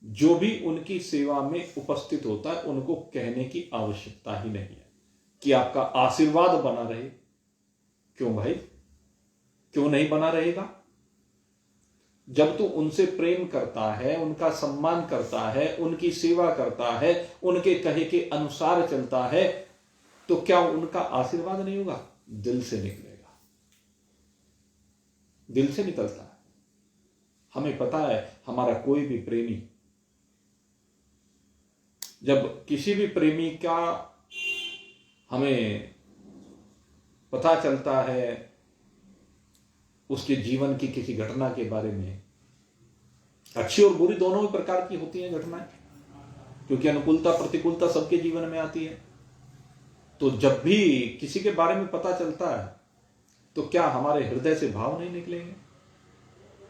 [SPEAKER 1] जो भी उनकी सेवा में उपस्थित होता है उनको कहने की आवश्यकता ही नहीं है कि आपका आशीर्वाद बना रहे। क्यों भाई, क्यों नहीं बना रहेगा? जब तू उनसे प्रेम करता है, उनका सम्मान करता है, उनकी सेवा करता है, उनके कहे के अनुसार चलता है, तो क्या उनका आशीर्वाद नहीं होगा? दिल से निकलेगा, दिल से निकलता है। हमें पता है, हमारा कोई भी प्रेमी, जब किसी भी प्रेमी का हमें पता चलता है उसके जीवन की किसी घटना के बारे में, अच्छी और बुरी दोनों ही प्रकार की होती हैं घटनाएं, क्योंकि अनुकूलता प्रतिकूलता सबके जीवन में आती है। तो जब भी किसी के बारे में पता चलता है तो क्या हमारे हृदय से भाव नहीं निकलेंगे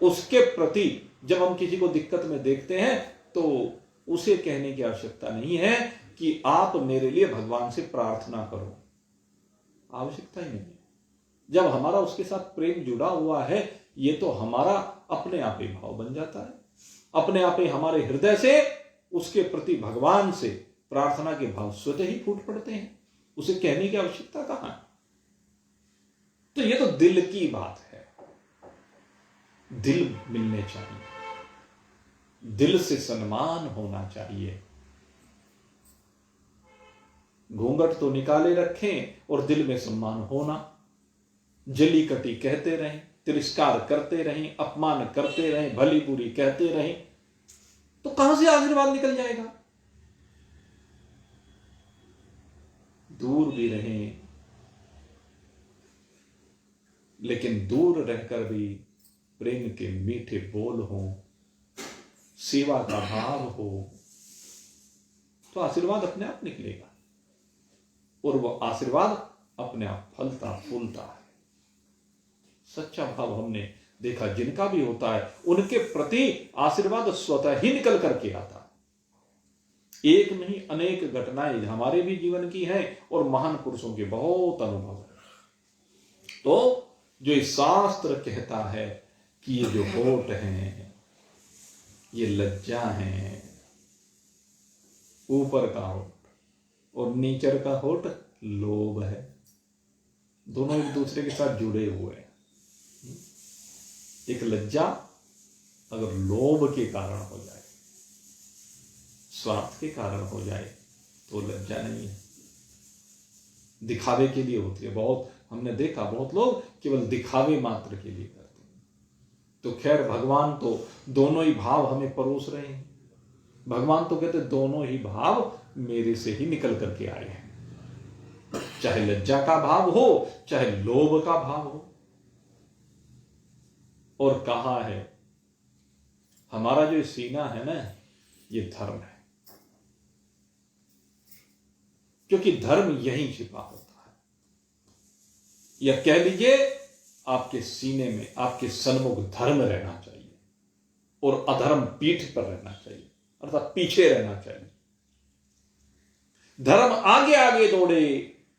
[SPEAKER 1] उसके प्रति? जब हम किसी को दिक्कत में देखते हैं तो उसे कहने की आवश्यकता नहीं है कि आप मेरे लिए भगवान से प्रार्थना करो, आवश्यकता ही नहीं है। जब हमारा उसके साथ प्रेम जुड़ा हुआ है, ये तो हमारा अपने आप ही भाव बन जाता है, अपने आप ही हमारे हृदय से उसके प्रति भगवान से प्रार्थना के भाव स्वतः ही फूट पड़ते हैं, उसे कहने की आवश्यकता कहां है? तो ये तो दिल की बात है, दिल मिलने चाहिए, दिल से सम्मान होना चाहिए। घूंघट तो निकाले रखें और दिल में सम्मान होना। जली कटी कहते रहें, तिरस्कार करते रहें, अपमान करते रहें, भली बुरी कहते रहें, तो कहां से आशीर्वाद निकल जाएगा? दूर भी रहें, लेकिन दूर रहकर भी प्रेम के मीठे बोल हों, सेवा का भाव हो, तो आशीर्वाद अपने आप निकलेगा और वो आशीर्वाद अपने आप फलता फूलता है। सच्चा भाव हमने देखा जिनका भी होता है, उनके प्रति आशीर्वाद स्वतः ही निकल करके आता है। एक नहीं, अनेक घटनाएं हमारे भी जीवन की हैं और महान पुरुषों के बहुत अनुभव है। तो जो शास्त्र कहता है कि ये जो होठ हैं, ये लज्जा है, ऊपर का होठ और नीचर का होठ लोभ है, दोनों एक दूसरे के साथ जुड़े हुए हैं। एक लज्जा अगर लोभ के कारण हो जाए, स्वार्थ के कारण हो जाए, तो लज्जा नहीं है, दिखावे के लिए होती है। बहुत हमने देखा, बहुत लोग केवल दिखावे मात्र के लिए करते हैं। तो खैर, भगवान तो दोनों ही भाव हमें परोस रहे हैं। भगवान तो कहते दोनों ही भाव मेरे से ही निकल करके आए हैं, चाहे लज्जा का भाव हो, चाहे लोभ का भाव हो। और कहा है, हमारा जो सीना है ना, ये धर्म है, क्योंकि धर्म यहीं छिपा होता है। या कह लीजिए, आपके सीने में, आपके सन्मुख धर्म रहना चाहिए और अधर्म पीठ पर रहना चाहिए, अर्थात पीछे रहना चाहिए। धर्म आगे आगे दौड़े,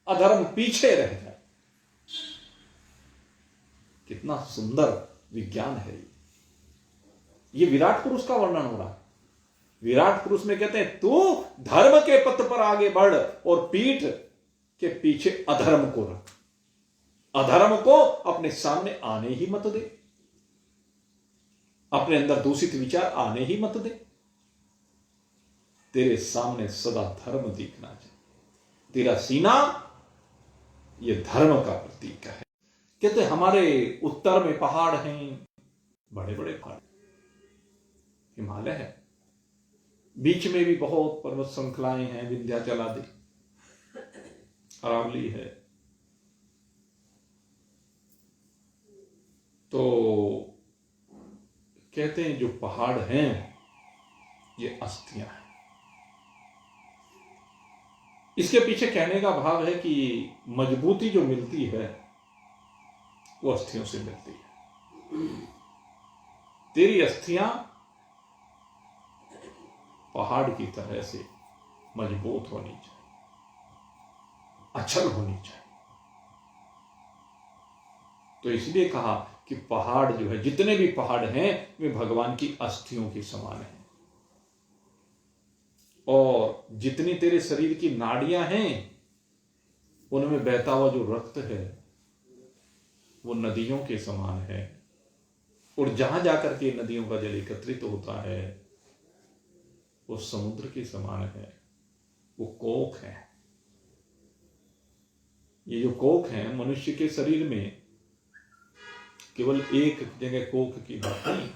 [SPEAKER 1] अधर्म पीछे रह जाए। कितना सुंदर विज्ञान है ये विराट पुरुष का वर्णन हो रहा है। विराट पुरुष में कहते हैं, तू धर्म के पथ पर आगे बढ़ और पीठ के पीछे अधर्म को रख, अधर्म को अपने सामने आने ही मत दे, अपने अंदर दूषित विचार आने ही मत दे। तेरे सामने सदा धर्म दिखना चाहिए। तेरा सीना ये धर्म का प्रतीक है। कहते हमारे उत्तर में पहाड़ हैं, बड़े बड़े पहाड़, हिमालय है, बीच में भी बहुत पर्वत श्रृंखलाएं हैं, विंध्याचल आदि, अरावली है। तो कहते हैं जो पहाड़ हैं ये अस्थियां हैं, इसके पीछे कहने का भाव है कि मजबूती जो मिलती है वो अस्थियों से मिलती है। तेरी अस्थियां पहाड़ की तरह से मजबूत होनी चाहिए, अचल होनी चाहिए। तो इसलिए कहा कि पहाड़ जो है, जितने भी पहाड़ हैं वे भगवान की अस्थियों के समान हैं। और जितनी तेरे शरीर की नाड़ियां हैं उनमें बहता हुआ जो रक्त है वो नदियों के समान है। और जहां जाकर के नदियों का जल एकत्रित होता है वो समुद्र के समान है, वो कोख है। ये जो कोख है मनुष्य के शरीर में केवल एक जगह कोख की बात नहीं,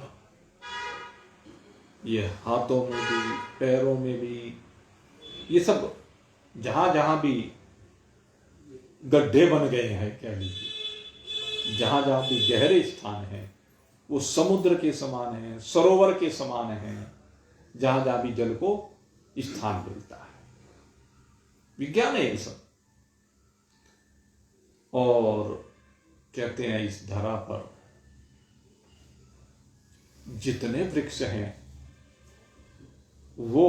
[SPEAKER 1] ये हाथों में भी, पैरों में भी, ये सब जहां जहां भी गड्ढे बन गए हैं, कह लीजिए, जहां जहां भी गहरे स्थान हैं वो समुद्र के समान है, सरोवर के समान है, जहां जहां भी जल को स्थान मिलता है। विज्ञान है ये सब। और कहते हैं इस धरा पर जितने वृक्ष हैं वो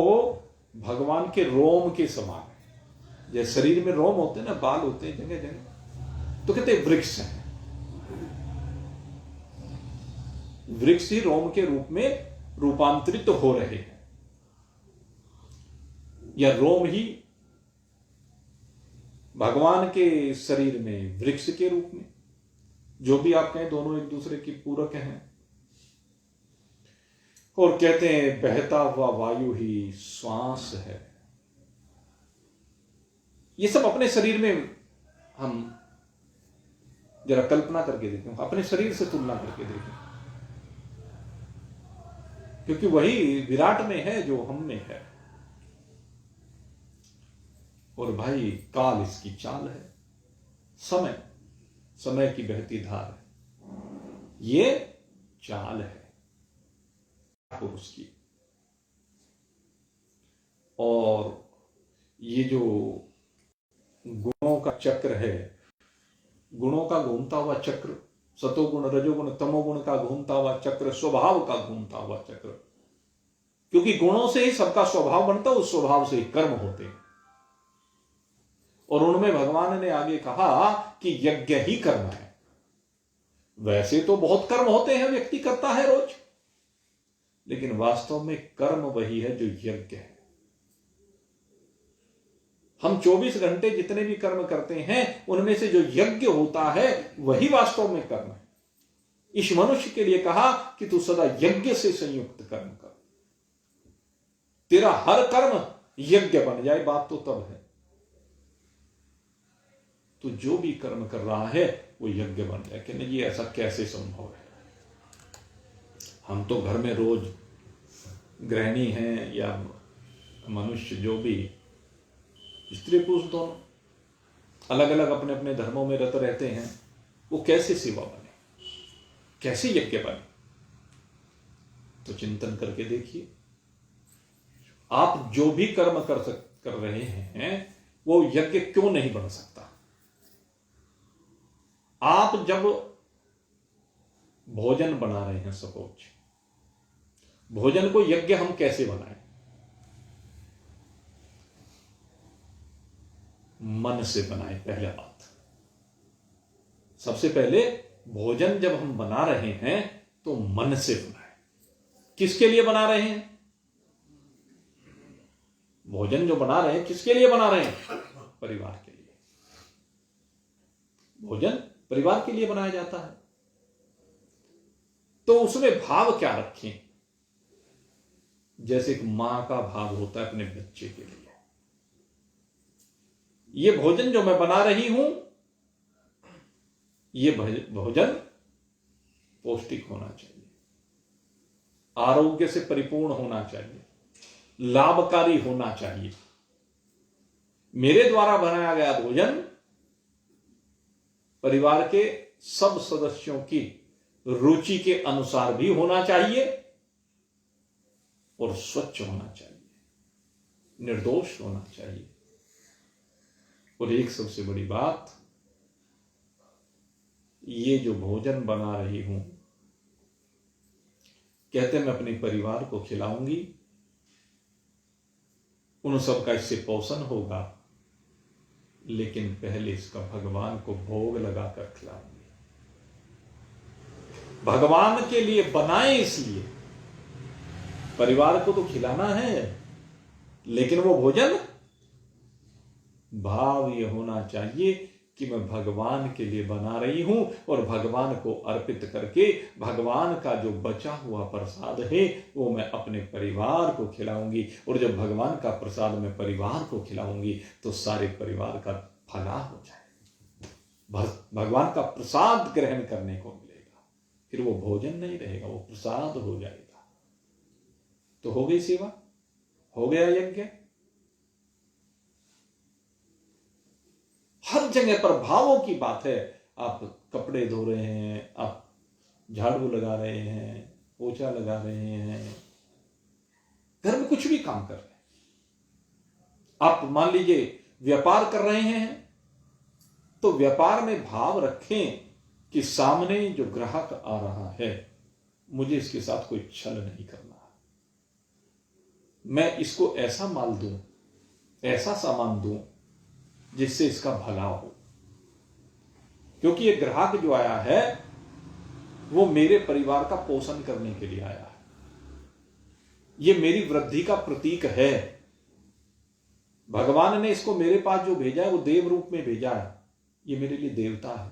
[SPEAKER 1] भगवान के रोम के समान है। जैसे शरीर में रोम होते हैं ना, बाल होते हैं जगह जगह, तो कहते हैं वृक्ष हैं। वृक्ष ही रोम के रूप में रूपांतरित तो हो रहे हैं, या रोम ही भगवान के शरीर में वृक्ष के रूप में, जो भी आप कहें, दोनों एक दूसरे की पूरक हैं। और कहते हैं बहता हुआ वायु ही श्वास है। ये सब अपने शरीर में हम जरा कल्पना करके देखें, अपने शरीर से तुलना करके देखें, क्योंकि वही विराट में है जो हम में है। और भाई काल इसकी चाल है, समय समय की बहती धार है, ये चाल है पुरुष की। और ये जो गुणों का चक्र है, गुणों का घूमता हुआ चक्र, सतोगुण रजोगुण तमोगुण का घूमता हुआ चक्र, स्वभाव का घूमता हुआ चक्र, क्योंकि गुणों से ही सबका स्वभाव बनता है, उस स्वभाव से ही कर्म होते हैं। और उनमें भगवान ने आगे कहा कि यज्ञ ही कर्म है। वैसे तो बहुत कर्म होते हैं, व्यक्ति करता है रोज, लेकिन वास्तव में कर्म वही है जो यज्ञ है। हम 24 घंटे जितने भी कर्म करते हैं उनमें से जो यज्ञ होता है वही वास्तव में कर्म है। इस मनुष्य के लिए कहा कि तू सदा यज्ञ से संयुक्त कर्म कर, तेरा हर कर्म यज्ञ बन जाए। बात तो तब है तो जो भी कर्म कर रहा है वो यज्ञ बन जाए। कि नहीं, ये ऐसा कैसे संभव है? हम तो घर में रोज गृहिणी हैं या मनुष्य, जो भी स्त्री पुरुष दोनों अलग अलग अपने अपने धर्मों में रत रहते हैं, वो कैसे सेवा बने, कैसे यज्ञ बने? तो चिंतन करके देखिए, आप जो भी कर्म कर रहे हैं वो यज्ञ क्यों नहीं बन सकता? आप जब भोजन बना रहे हैं, सपोज, भोजन को यज्ञ हम कैसे बनाएं? मन से बनाएं। पहला बात, सबसे पहले भोजन जब हम बना रहे हैं तो मन से बनाएं। किसके लिए बना रहे हैं? भोजन जो बना रहे हैं किसके लिए बना रहे हैं? परिवार के लिए। भोजन परिवार के लिए बनाया जाता है, तो उसमें भाव क्या रखें? जैसे एक मां का भाव होता है अपने बच्चे के लिए। ये भोजन जो मैं बना रही हूं, ये भोजन पौष्टिक होना चाहिए, आरोग्य से परिपूर्ण होना चाहिए, लाभकारी होना चाहिए। मेरे द्वारा बनाया गया भोजन परिवार के सब सदस्यों की रुचि के अनुसार भी होना चाहिए और स्वच्छ होना चाहिए, निर्दोष होना चाहिए। और एक सबसे बड़ी बात, ये जो भोजन बना रही हूं, कहते मैं अपने परिवार को खिलाऊंगी, उन सब का इससे पोषण होगा, लेकिन पहले इसका भगवान को भोग लगाकर खिलाऊंगी। भगवान के लिए बनाए इसलिए, परिवार को तो खिलाना है, लेकिन वो भोजन, भाव ये होना चाहिए कि मैं भगवान के लिए बना रही हूं और भगवान को अर्पित करके भगवान का जो बचा हुआ प्रसाद है वो मैं अपने परिवार को खिलाऊंगी। और जब भगवान का प्रसाद मैं परिवार को खिलाऊंगी तो सारे परिवार का फलाह हो जाएगा, भगवान का प्रसाद ग्रहण करने को मिलेगा, फिर वो भोजन नहीं रहेगा, वो प्रसाद हो जाएगा। तो हो गई सेवा, हो गया यज्ञ। हर जगह पर भावों की बात है। आप कपड़े धो रहे हैं, आप झाड़ू लगा रहे हैं, पोछा लगा रहे हैं, घर में कुछ भी काम कर रहे हैं, आप मान लीजिए व्यापार कर रहे हैं, तो व्यापार में भाव रखें कि सामने जो ग्राहक आ रहा है मुझे इसके साथ कोई छल नहीं करना, मैं इसको ऐसा माल दूं, ऐसा सामान दूं जिससे इसका भला हो, क्योंकि ये ग्राहक जो आया है वो मेरे परिवार का पोषण करने के लिए आया है, ये मेरी वृद्धि का प्रतीक है। भगवान ने इसको मेरे पास जो भेजा है वो देव रूप में भेजा है, ये मेरे लिए देवता है।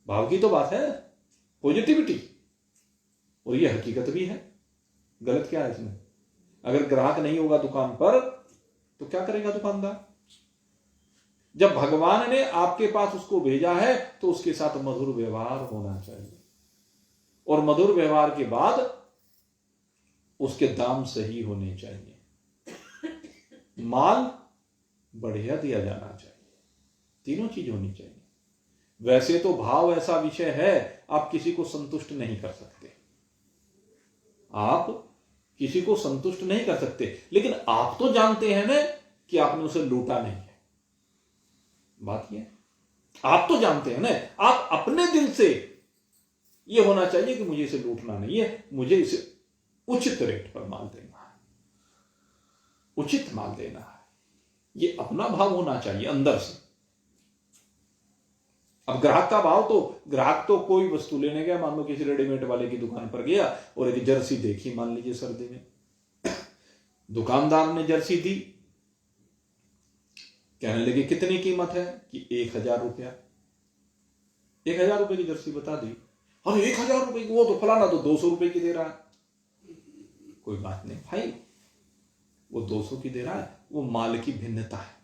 [SPEAKER 1] भाव की तो बात है, पॉजिटिविटी, और ये हकीकत भी है। गलत क्या है इसमें? अगर ग्राहक नहीं होगा दुकान पर तो क्या करेगा दुकानदार? जब भगवान ने आपके पास उसको भेजा है तो उसके साथ मधुर व्यवहार होना चाहिए, और मधुर व्यवहार के बाद उसके दाम सही होने चाहिए, माल बढ़िया दिया जाना चाहिए, तीनों चीज होनी चाहिए। वैसे तो भाव ऐसा विषय है, आप किसी को संतुष्ट नहीं कर सकते, आप किसी को संतुष्ट नहीं कर सकते, लेकिन आप तो जानते हैं ना कि आपने उसे लूटा नहीं है। बात यह, आप तो जानते हैं ना, आप अपने दिल से यह होना चाहिए कि मुझे इसे लूटना नहीं है, मुझे इसे उचित रेट पर माल देना है, उचित माल देना है, यह अपना भाव होना चाहिए अंदर से। अब ग्राहक का भाव तो, ग्राहक तो कोई वस्तु लेने गया, मान लो किसी रेडीमेड वाले की दुकान पर गया और एक जर्सी देखी, मान लीजिए सर्दी में, दुकानदार ने जर्सी दी, कहने लगे कितनी कीमत है कि 1000 रुपया। 1000 रुपए की जर्सी बता दी, अरे 1000 रुपए की, वो तो फलाना तो 200 रुपए की दे रहा है। कोई बात नहीं भाई, वो 200 की दे रहा है, वो माल की भिन्नता है।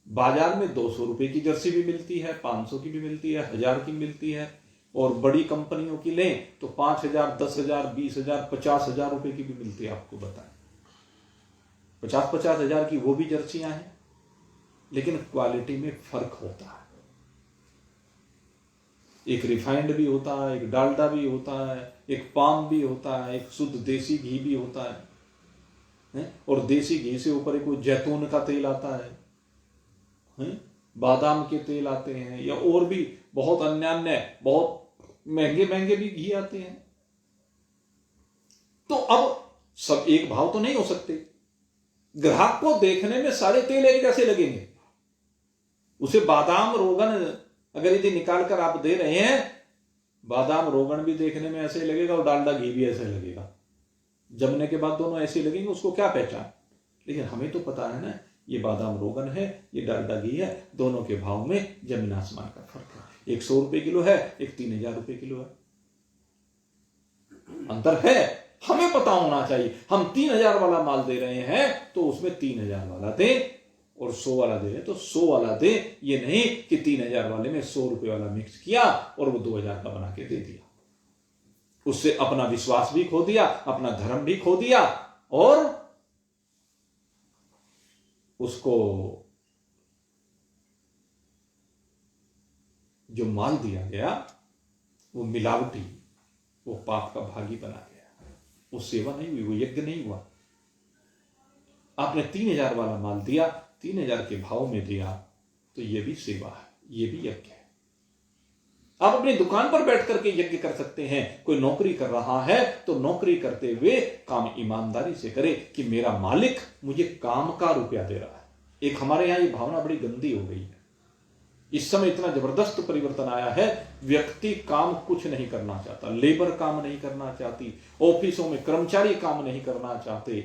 [SPEAKER 1] बाजार में 200 रुपए की जर्सी भी मिलती है, 500 की भी मिलती है, 1000 की मिलती है, और बड़ी कंपनियों की लें तो 5000, 10,000, 20,000, 50,000 रुपए की भी मिलती है। आपको बताएं, 50-50 हजार की वो भी जर्सियां हैं, लेकिन क्वालिटी में फर्क होता है। एक रिफाइंड भी होता है, एक डालडा भी होता है, एक पाम भी होता है, एक शुद्ध देसी घी भी होता है? और देसी घी से ऊपर एक जैतून का तेल आता है, बादाम के तेल आते हैं, या और भी बहुत अन्य बहुत महंगे महंगे भी घी आते हैं। तो अब सब एक भाव तो नहीं हो सकते। ग्राहक को देखने में सारे तेल एक जैसे लगेंगे, उसे बादाम रोगन अगर यदि निकाल कर आप दे रहे हैं, बादाम रोगन भी देखने में ऐसे लगेगा और डालडा घी भी ऐसे लगेगा, जमने के बाद दोनों ऐसे लगेंगे, उसको क्या पहचान? लेकिन हमें तो पता है ना, ये बादाम रोगन है, ये डालडा घी है, दोनों के भाव में जमीन आसमान का फर्क है। एक 100 रुपए किलो है, एक 3000 रुपए किलो है, अंतर है। हमें पता होना चाहिए, हम 3000 वाला माल दे रहे हैं तो उसमें 3000 वाला दें, और 100 वाला दे रहे तो 100 वाला दे। ये नहीं कि 3000 वाले में 100 रुपए वाला मिक्स किया और वो 2000 का बना के दे दिया, उससे अपना विश्वास भी खो दिया, अपना धर्म भी खो दिया, और उसको जो माल दिया गया वो मिलावटी, वो पाप का भागी बना गया, वो सेवा नहीं हुई, वो यज्ञ नहीं हुआ। आपने 3000 वाला माल दिया, 3,000 के भाव में दिया, तो ये भी सेवा है, ये भी यज्ञ है। आप अपनी दुकान पर बैठ करके यज्ञ कर सकते हैं। कोई नौकरी कर रहा है तो नौकरी करते हुए काम ईमानदारी से करे कि मेरा मालिक मुझे काम का रुपया दे रहा है। एक हमारे यहां ये भावना बड़ी गंदी हो गई है। इस समय इतना जबरदस्त परिवर्तन आया है, व्यक्ति काम कुछ नहीं करना चाहता, लेबर काम नहीं करना चाहती, ऑफिसों में कर्मचारी काम नहीं करना चाहते।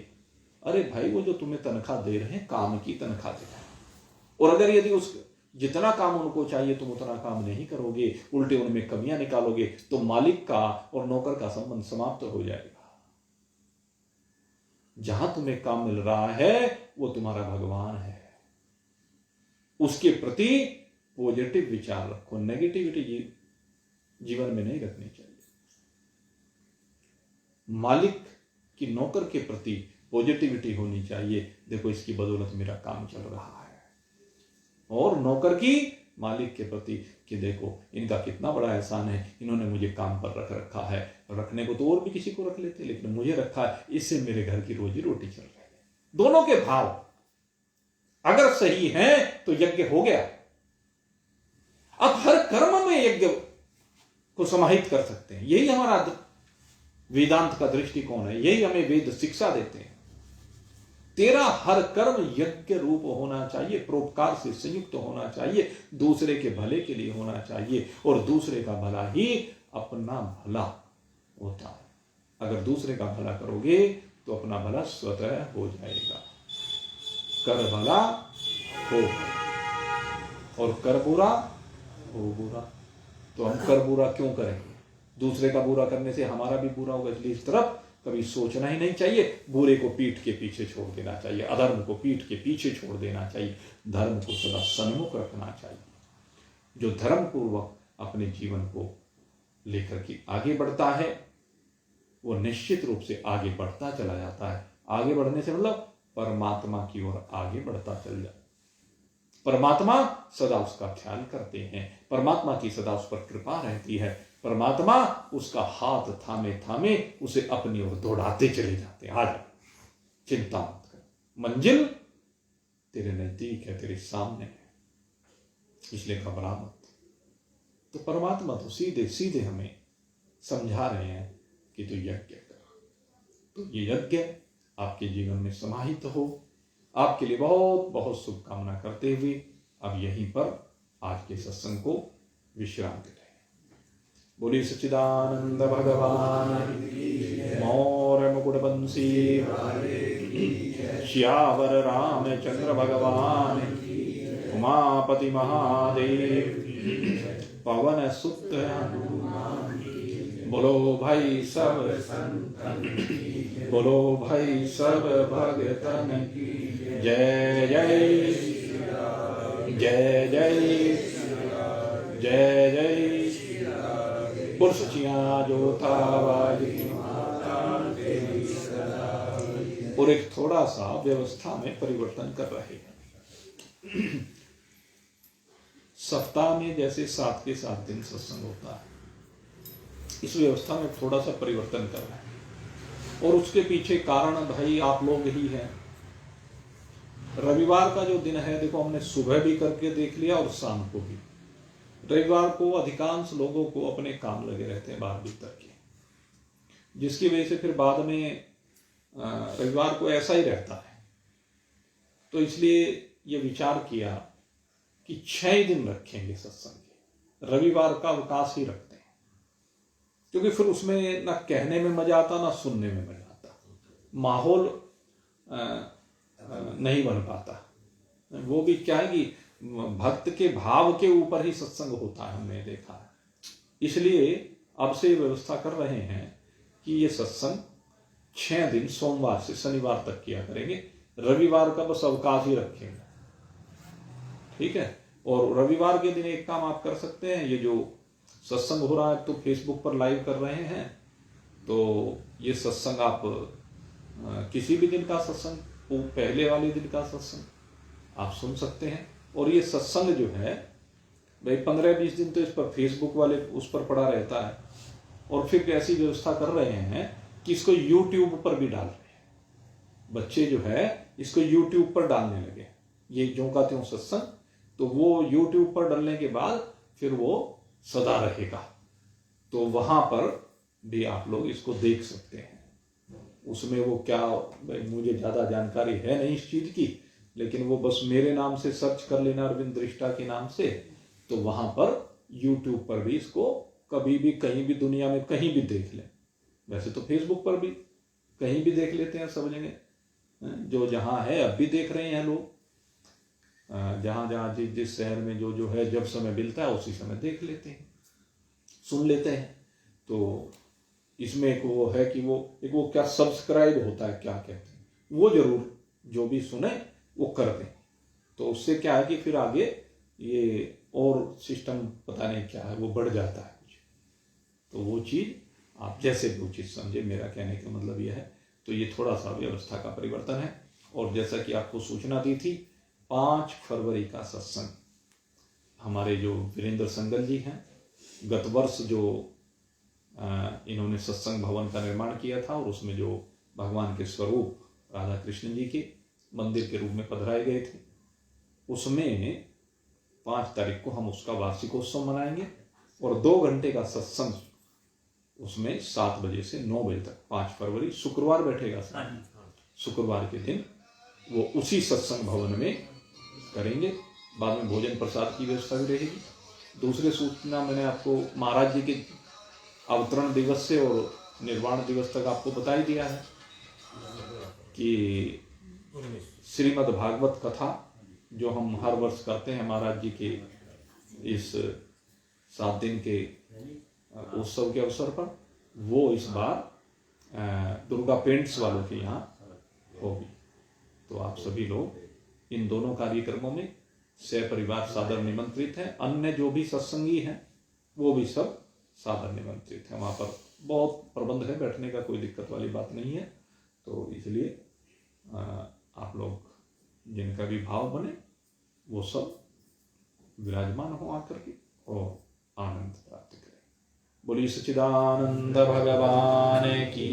[SPEAKER 1] अरे भाई, वो जो तुम्हें तनख्वाह दे रहे हैं, काम की तनख्वाह दे रहे हैं, और अगर यदि उस जितना काम उनको चाहिए तुम उतना काम नहीं करोगे, उल्टे उनमें कमियां निकालोगे, तो मालिक का और नौकर का संबंध समाप्त हो जाएगा। जहां तुम्हें काम मिल रहा है वो तुम्हारा भगवान है, उसके प्रति पॉजिटिव विचार रखो, नेगेटिविटी जीवन में नहीं रखनी चाहिए। मालिक की नौकर के प्रति पॉजिटिविटी होनी चाहिए, देखो इसकी बदौलत मेरा काम चल रहा है, और नौकर की मालिक के प्रति कि देखो इनका कितना बड़ा एहसान है, इन्होंने मुझे काम पर रखा है, रखने को तो और भी किसी को रख लेते, लेकिन मुझे रखा है, इससे मेरे घर की रोजी रोटी चल रही है। दोनों के भाव अगर सही हैं तो यज्ञ हो गया। अब हर कर्म में यज्ञ को समाहित कर सकते हैं, यही हमारा वेदांत का दृष्टिकोण है, यही हमें वेद शिक्षा देते हैं। तेरा हर कर्म यज्ञ रूप होना चाहिए, परोपकार से संयुक्त होना चाहिए, दूसरे के भले के लिए होना चाहिए, और दूसरे का भला ही अपना भला होता है। अगर दूसरे का भला करोगे तो अपना भला स्वतः हो जाएगा। कर भला हो और कर बुरा हो बुरा, तो हम कर बुरा क्यों करेंगे? दूसरे का बुरा करने से हमारा भी बुरा होगा, इसलिए इस तरफ कभी सोचना ही नहीं चाहिए। बुरे को पीठ के पीछे छोड़ देना चाहिए, अधर्म को पीठ के पीछे छोड़ देना चाहिए, धर्म को सदा सन्मुख रखना चाहिए। जो धर्म पूर्वक अपने जीवन को लेकर के आगे बढ़ता है वो निश्चित रूप से आगे बढ़ता चला जाता है। आगे बढ़ने से मतलब परमात्मा की ओर आगे बढ़ता चल जाता। परमात्मा सदा उसका ख्याल करते हैं, परमात्मा की सदा उस पर कृपा रहती है, परमात्मा उसका हाथ थामे थामे उसे अपनी ओर दौड़ाते चले जाते हैं। आ जा, चिंता मत कर, मंजिल तेरे नजदीक है, तेरे सामने है, इसलिए घबरा मत। तो परमात्मा तो सीधे सीधे हमें समझा रहे हैं कि तू यज्ञ कर, तो ये यज्ञ आपके जीवन में समाहित हो। आपके लिए बहुत बहुत शुभकामना करते हुए अब यहीं पर आज के सत्संग को विश्राम देते हैं। बोलिए सच्चिदानंद भगवान मौर्य मुकुटबंसी श्यावर रामचंद्र भगवान उमापति महादेव पवन सुत बोलो भाई सब बोलो भाई सब भगतन की जय जय जय जय जय जय। बोल सचिया जोतावाली। और एक थोड़ा सा व्यवस्था में परिवर्तन कर रहे हैं। सप्ताह में जैसे 7 के 7 दिन सत्संग होता है, इस व्यवस्था में थोड़ा सा परिवर्तन कर रहे हैं, और उसके पीछे कारण भाई आप लोग ही हैं। रविवार का जो दिन है, देखो हमने सुबह भी करके देख लिया और शाम को भी। रविवार को अधिकांश लोगों को अपने काम लगे रहते हैं बाहर भीतर के, जिसकी वजह से फिर बाद में रविवार को ऐसा ही रहता है। तो इसलिए ये विचार किया कि 6 दिन रखेंगे सत्संग के, रविवार का अवकाश ही रखते हैं, क्योंकि फिर उसमें ना कहने में मजा आता ना सुनने में मजा आता, माहौल नहीं बन पाता। वो भी क्या है कि भक्त के भाव के ऊपर ही सत्संग होता है, हमने देखा है। इसलिए अब से व्यवस्था कर रहे हैं कि ये सत्संग 6 दिन सोमवार से शनिवार तक किया करेंगे, रविवार का बस अवकाश ही रखेंगे, ठीक है। और रविवार के दिन एक काम आप कर सकते हैं, ये जो सत्संग हो रहा है तो फेसबुक पर लाइव कर रहे हैं, तो ये सत्संग आप किसी भी दिन का सत्संग, पहले वाले दिन का सत्संग आप सुन सकते हैं। और ये सत्संग जो है भाई 15-20 दिन तो इस पर फेसबुक वाले उस पर पड़ा रहता है, और फिर ऐसी व्यवस्था कर रहे हैं कि इसको यूट्यूब पर भी डाल रहे हैं। बच्चे जो है इसको यूट्यूब पर डालने लगे, ये ज्यों का त्यों सत्संग, तो वो यूट्यूब पर डालने के बाद फिर वो सदा रहेगा, तो वहां पर भी आप लोग इसको देख सकते हैं। उसमें वो क्या, मुझे ज्यादा जानकारी है नहीं इस चीज की, लेकिन वो बस मेरे नाम से सर्च कर लेना, अरविंद दृष्टा के नाम से, तो वहां पर यूट्यूब पर भी इसको कभी भी कहीं भी दुनिया में कहीं भी देख लें। वैसे तो फेसबुक पर भी कहीं भी देख लेते हैं सब जगह, जो जहां है अब भी देख रहे हैं लोग, जहां जहां जिस शहर में जो है, जब समय मिलता है उसी समय देख लेते हैं, सुन लेते हैं। तो इसमें एक वो है कि वो क्या सब्सक्राइब होता है, क्या कहते हैं, वो जरूर जो भी सुने वो कर दें, तो उससे क्या है कि फिर आगे ये और सिस्टम पता नहीं क्या है वो बढ़ जाता है कुछ, तो वो चीज आप जैसे भी उचित समझे, मेरा कहने का मतलब यह है। तो ये थोड़ा सा व्यवस्था का परिवर्तन है। और जैसा कि आपको सूचना दी थी, 5 फरवरी का सत्संग हमारे जो वीरेंद्र संगल जी हैं, गत वर्ष जो इन्होंने सत्संग भवन का निर्माण किया था और उसमें जो भगवान के स्वरूप राधा कृष्ण जी के मंदिर के रूप में पधराए गए थे, उसमें 5 तारीख को हम उसका वार्षिकोत्सव मनाएंगे और 2 घंटे का सत्संग उसमें 7 बजे से 9 बजे तक, 5 फरवरी शुक्रवार बैठेगा, शुक्रवार के दिन वो उसी सत्संग भवन में करेंगे। बाद में भोजन प्रसाद की व्यवस्था भी रहेगी। दूसरी सूचना मैंने आपको महाराज जी के अवतरण दिवस से और निर्वाण दिवस तक आपको बता ही दिया है कि श्रीमद् भागवत कथा जो हम हर वर्ष करते हैं महाराज जी के इस 7 दिन के उत्सव के अवसर पर, वो इस बार दुर्गा पेंट्स वालों के यहाँ होगी। तो आप सभी लोग इन दोनों कार्यक्रमों में सपरिवार सादर निमंत्रित हैं। अन्य जो भी सत्संगी हैं वो भी सब सादर निमंत्रित हैं। वहाँ पर बहुत प्रबंध है, बैठने का कोई दिक्कत वाली बात नहीं है। तो इसलिए आप लोग जिनका भी भाव बने वो सब विराजमान हो आकर के और आनंद प्राप्त करें। बोलिए सच्चिदानंद भगवान की।